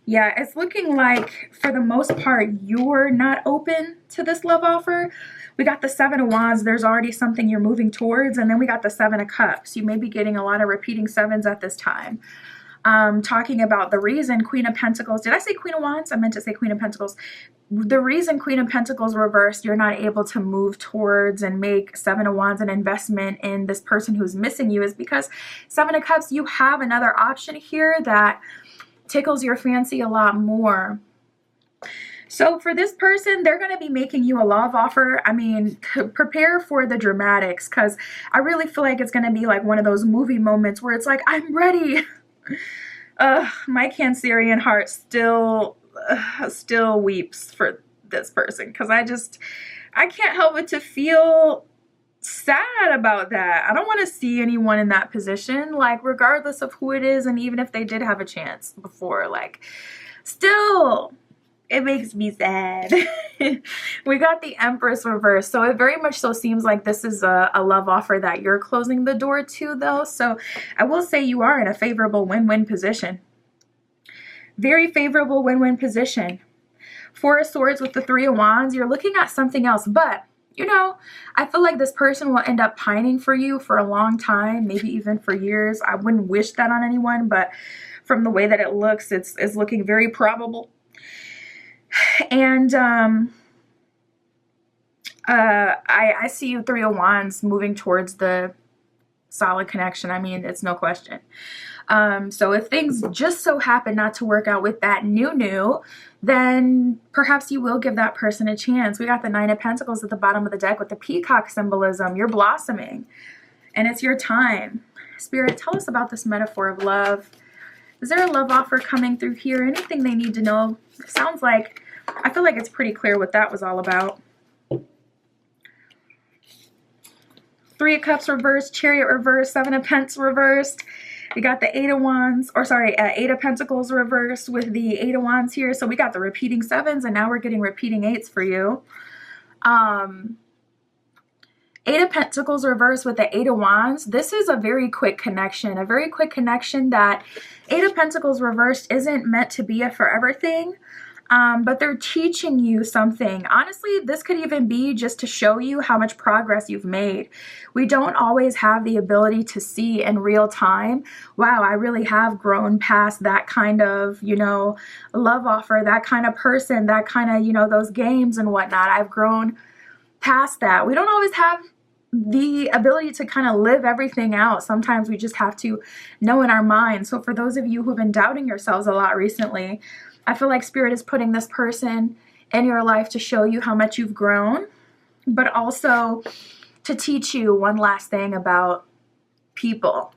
Yeah, it's looking like for the most part you're not open to this love offer. We got the 7 of Wands. There's already something you're moving towards. And then we got the 7 of Cups. You may be getting a lot of repeating 7s at this time. Talking about the reason Queen of Pentacles. Did I say Queen of Wands? I meant to say Queen of Pentacles. The reason Queen of Pentacles reversed, you're not able to move towards and make 7 of Wands an investment in this person who's missing you is because 7 of Cups, you have another option here that tickles your fancy a lot more. So for this person, they're going to be making you a love offer. I mean, prepare for the dramatics, because I really feel like it's going to be like one of those movie moments where it's like, I'm ready. My Cancerian heart still weeps for this person, because I can't help but to feel sad about that. I don't want to see anyone in that position, like regardless of who it is, and even if they did have a chance before, like still it makes me sad. We got the Empress reverse, so it very much so seems like this is a love offer that you're closing the door to, though. So I will say you are in a favorable win-win position. Very favorable win-win position. Four of Swords with the Three of Wands, you're looking at something else, but you know, I feel like this person will end up pining for you for a long time, maybe even for years. I wouldn't wish that on anyone, but from the way that it looks, it's looking very probable. And I see you, Three of Wands, moving towards the solid connection. I mean, it's no question. So if things just so happen not to work out with that new, then perhaps you will give that person a chance. We got the Nine of Pentacles at the bottom of the deck with the peacock symbolism. You're blossoming, and it's your time. Spirit, tell us about this metaphor of love. Is there a love offer coming through here? Anything they need to know? It sounds like, I feel like it's pretty clear what that was all about. Three of Cups reversed, Chariot reversed, Seven of Pentacles reversed. We got the Eight of Wands, or sorry, Eight of Pentacles reversed with the Eight of Wands here. So we got the repeating sevens, and now we're getting repeating eights for you. Eight of Pentacles reversed with the Eight of Wands. This is a very quick connection, that Eight of Pentacles reversed isn't meant to be a forever thing. But they're teaching you something. Honestly, this could even be just to show you how much progress you've made. We don't always have the ability to see in real time, wow, I really have grown past that kind of, you know, love offer, that kind of person, that kind of, you know, those games and whatnot. I've grown past that. We don't always have the ability to kind of live everything out. Sometimes we just have to know in our mind. So for those of you who've been doubting yourselves a lot recently, I feel like Spirit is putting this person in your life to show you how much you've grown, but also to teach you one last thing about people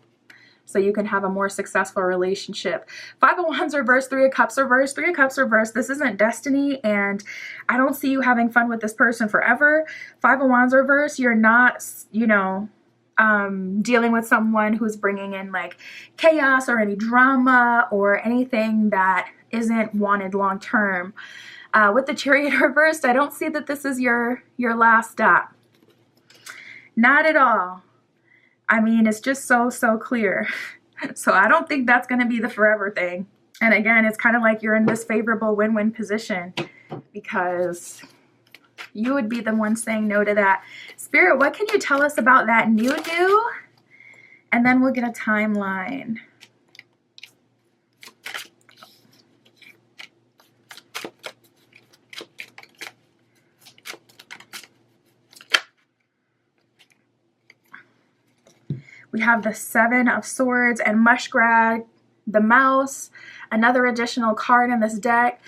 so you can have a more successful relationship. Five of Wands reversed, Three of Cups reversed, Three of Cups reversed. This isn't destiny, and I don't see you having fun with this person forever. Five of Wands reversed, you're not, you know, dealing with someone who's bringing in like chaos or any drama or anything that isn't wanted long term. With the Chariot reversed, I don't see that this is your last stop. Not at all. I mean, it's just so clear. So I don't think that's going to be the forever thing. And again, it's kind of like you're in this favorable win-win position because you would be the one saying no to that. Spirit, what can you tell us about that new? And then we'll get a timeline. We have the Seven of Swords and Muskrat, the mouse, another additional card in this deck.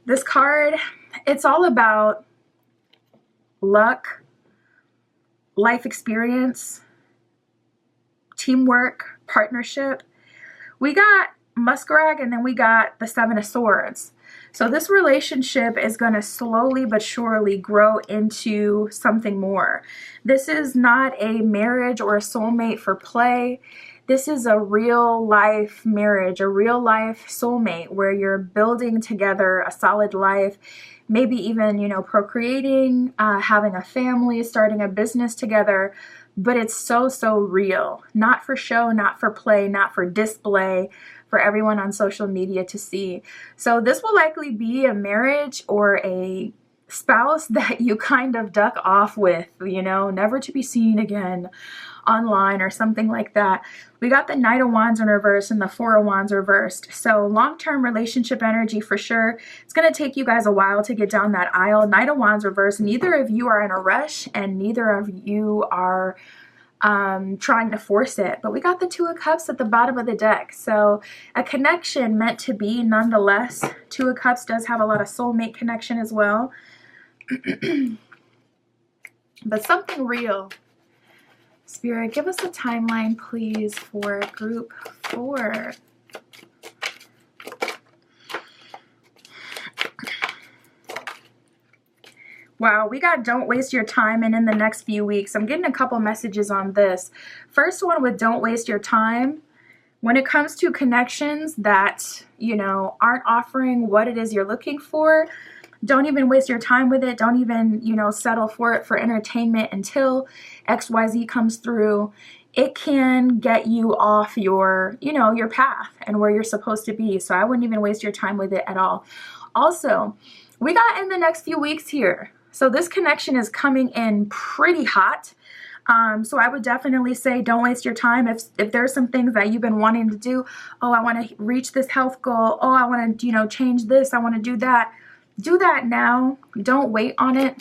This card, it's all about luck, life experience, teamwork, partnership. We got Muskrat, and then we got the Seven of Swords. So this relationship is going to slowly but surely grow into something more. This is not a marriage or a soulmate for play. This is a real life marriage, a real life soulmate where you're building together a solid life, maybe even, you know, procreating, having a family, starting a business together. But it's so real, not for show, not for play, not for display, for everyone on social media to see. So this will likely be a marriage or a spouse that you kind of duck off with, you know, never to be seen again online or something like that. We got the Knight of Wands in reverse and the Four of Wands reversed. So long-term relationship energy for sure. It's going to take you guys a while to get down that aisle. Knight of Wands reversed. Neither of you are in a rush and neither of you are trying to force it. But we got the Two of Cups at the bottom of the deck. So a connection meant to be nonetheless. Two of Cups does have a lot of soulmate connection as well. But something real. Spirit, give us a timeline, please, for group 4. Wow, we got don't waste your time and in the next few weeks. I'm getting a couple messages on this. First one with don't waste your time. When it comes to connections that, you know, aren't offering what it is you're looking for, don't even waste your time with it. Don't even, you know, settle for it for entertainment until XYZ comes through. It can get you off your, you know, your path and where you're supposed to be. So I wouldn't even waste your time with it at all. Also, we got in the next few weeks here. So this connection is coming in pretty hot. So I would definitely say don't waste your time. If there's some things that you've been wanting to do, oh, I want to reach this health goal. Oh, I want to, you know, change this. I want to do that. Do that now. Don't wait on it.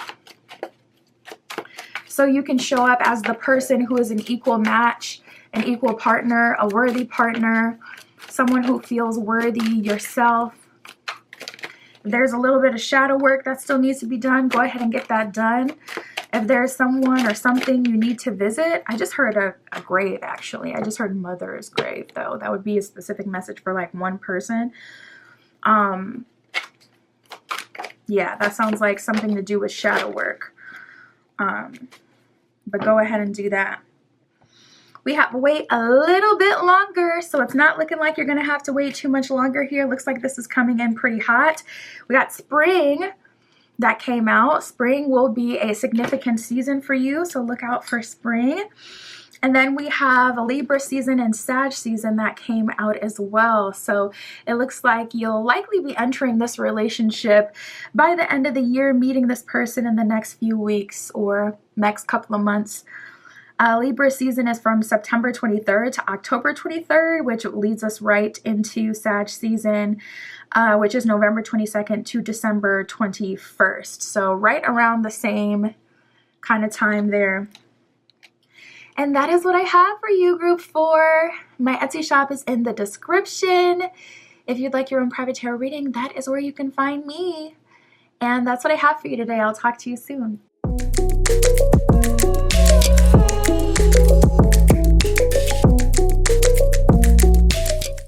So you can show up as the person who is an equal match, an equal partner, a worthy partner, someone who feels worthy yourself. If there's a little bit of shadow work that still needs to be done, go ahead and get that done. If there's someone or something you need to visit, I just heard a grave, actually. I just heard mother's grave, though. That would be a specific message for like one person. Yeah, that sounds like something to do with shadow work. But go ahead and do that. We have to wait a little bit longer, so it's not looking like you're going to have to wait too much longer here. Looks like this is coming in pretty hot. We got spring that came out. Spring will be a significant season for you, so look out for spring. And then we have a Libra season and Sag season that came out as well. So it looks like you'll likely be entering this relationship by the end of the year, meeting this person in the next few weeks or next couple of months. Libra season is from September 23rd to October 23rd, which leads us right into Sag season, which is November 22nd to December 21st. So right around the same kind of time there. And that is what I have for you, Group 4. My Etsy shop is in the description. If you'd like your own private tarot reading, that is where you can find me. And that's what I have for you today. I'll talk to you soon.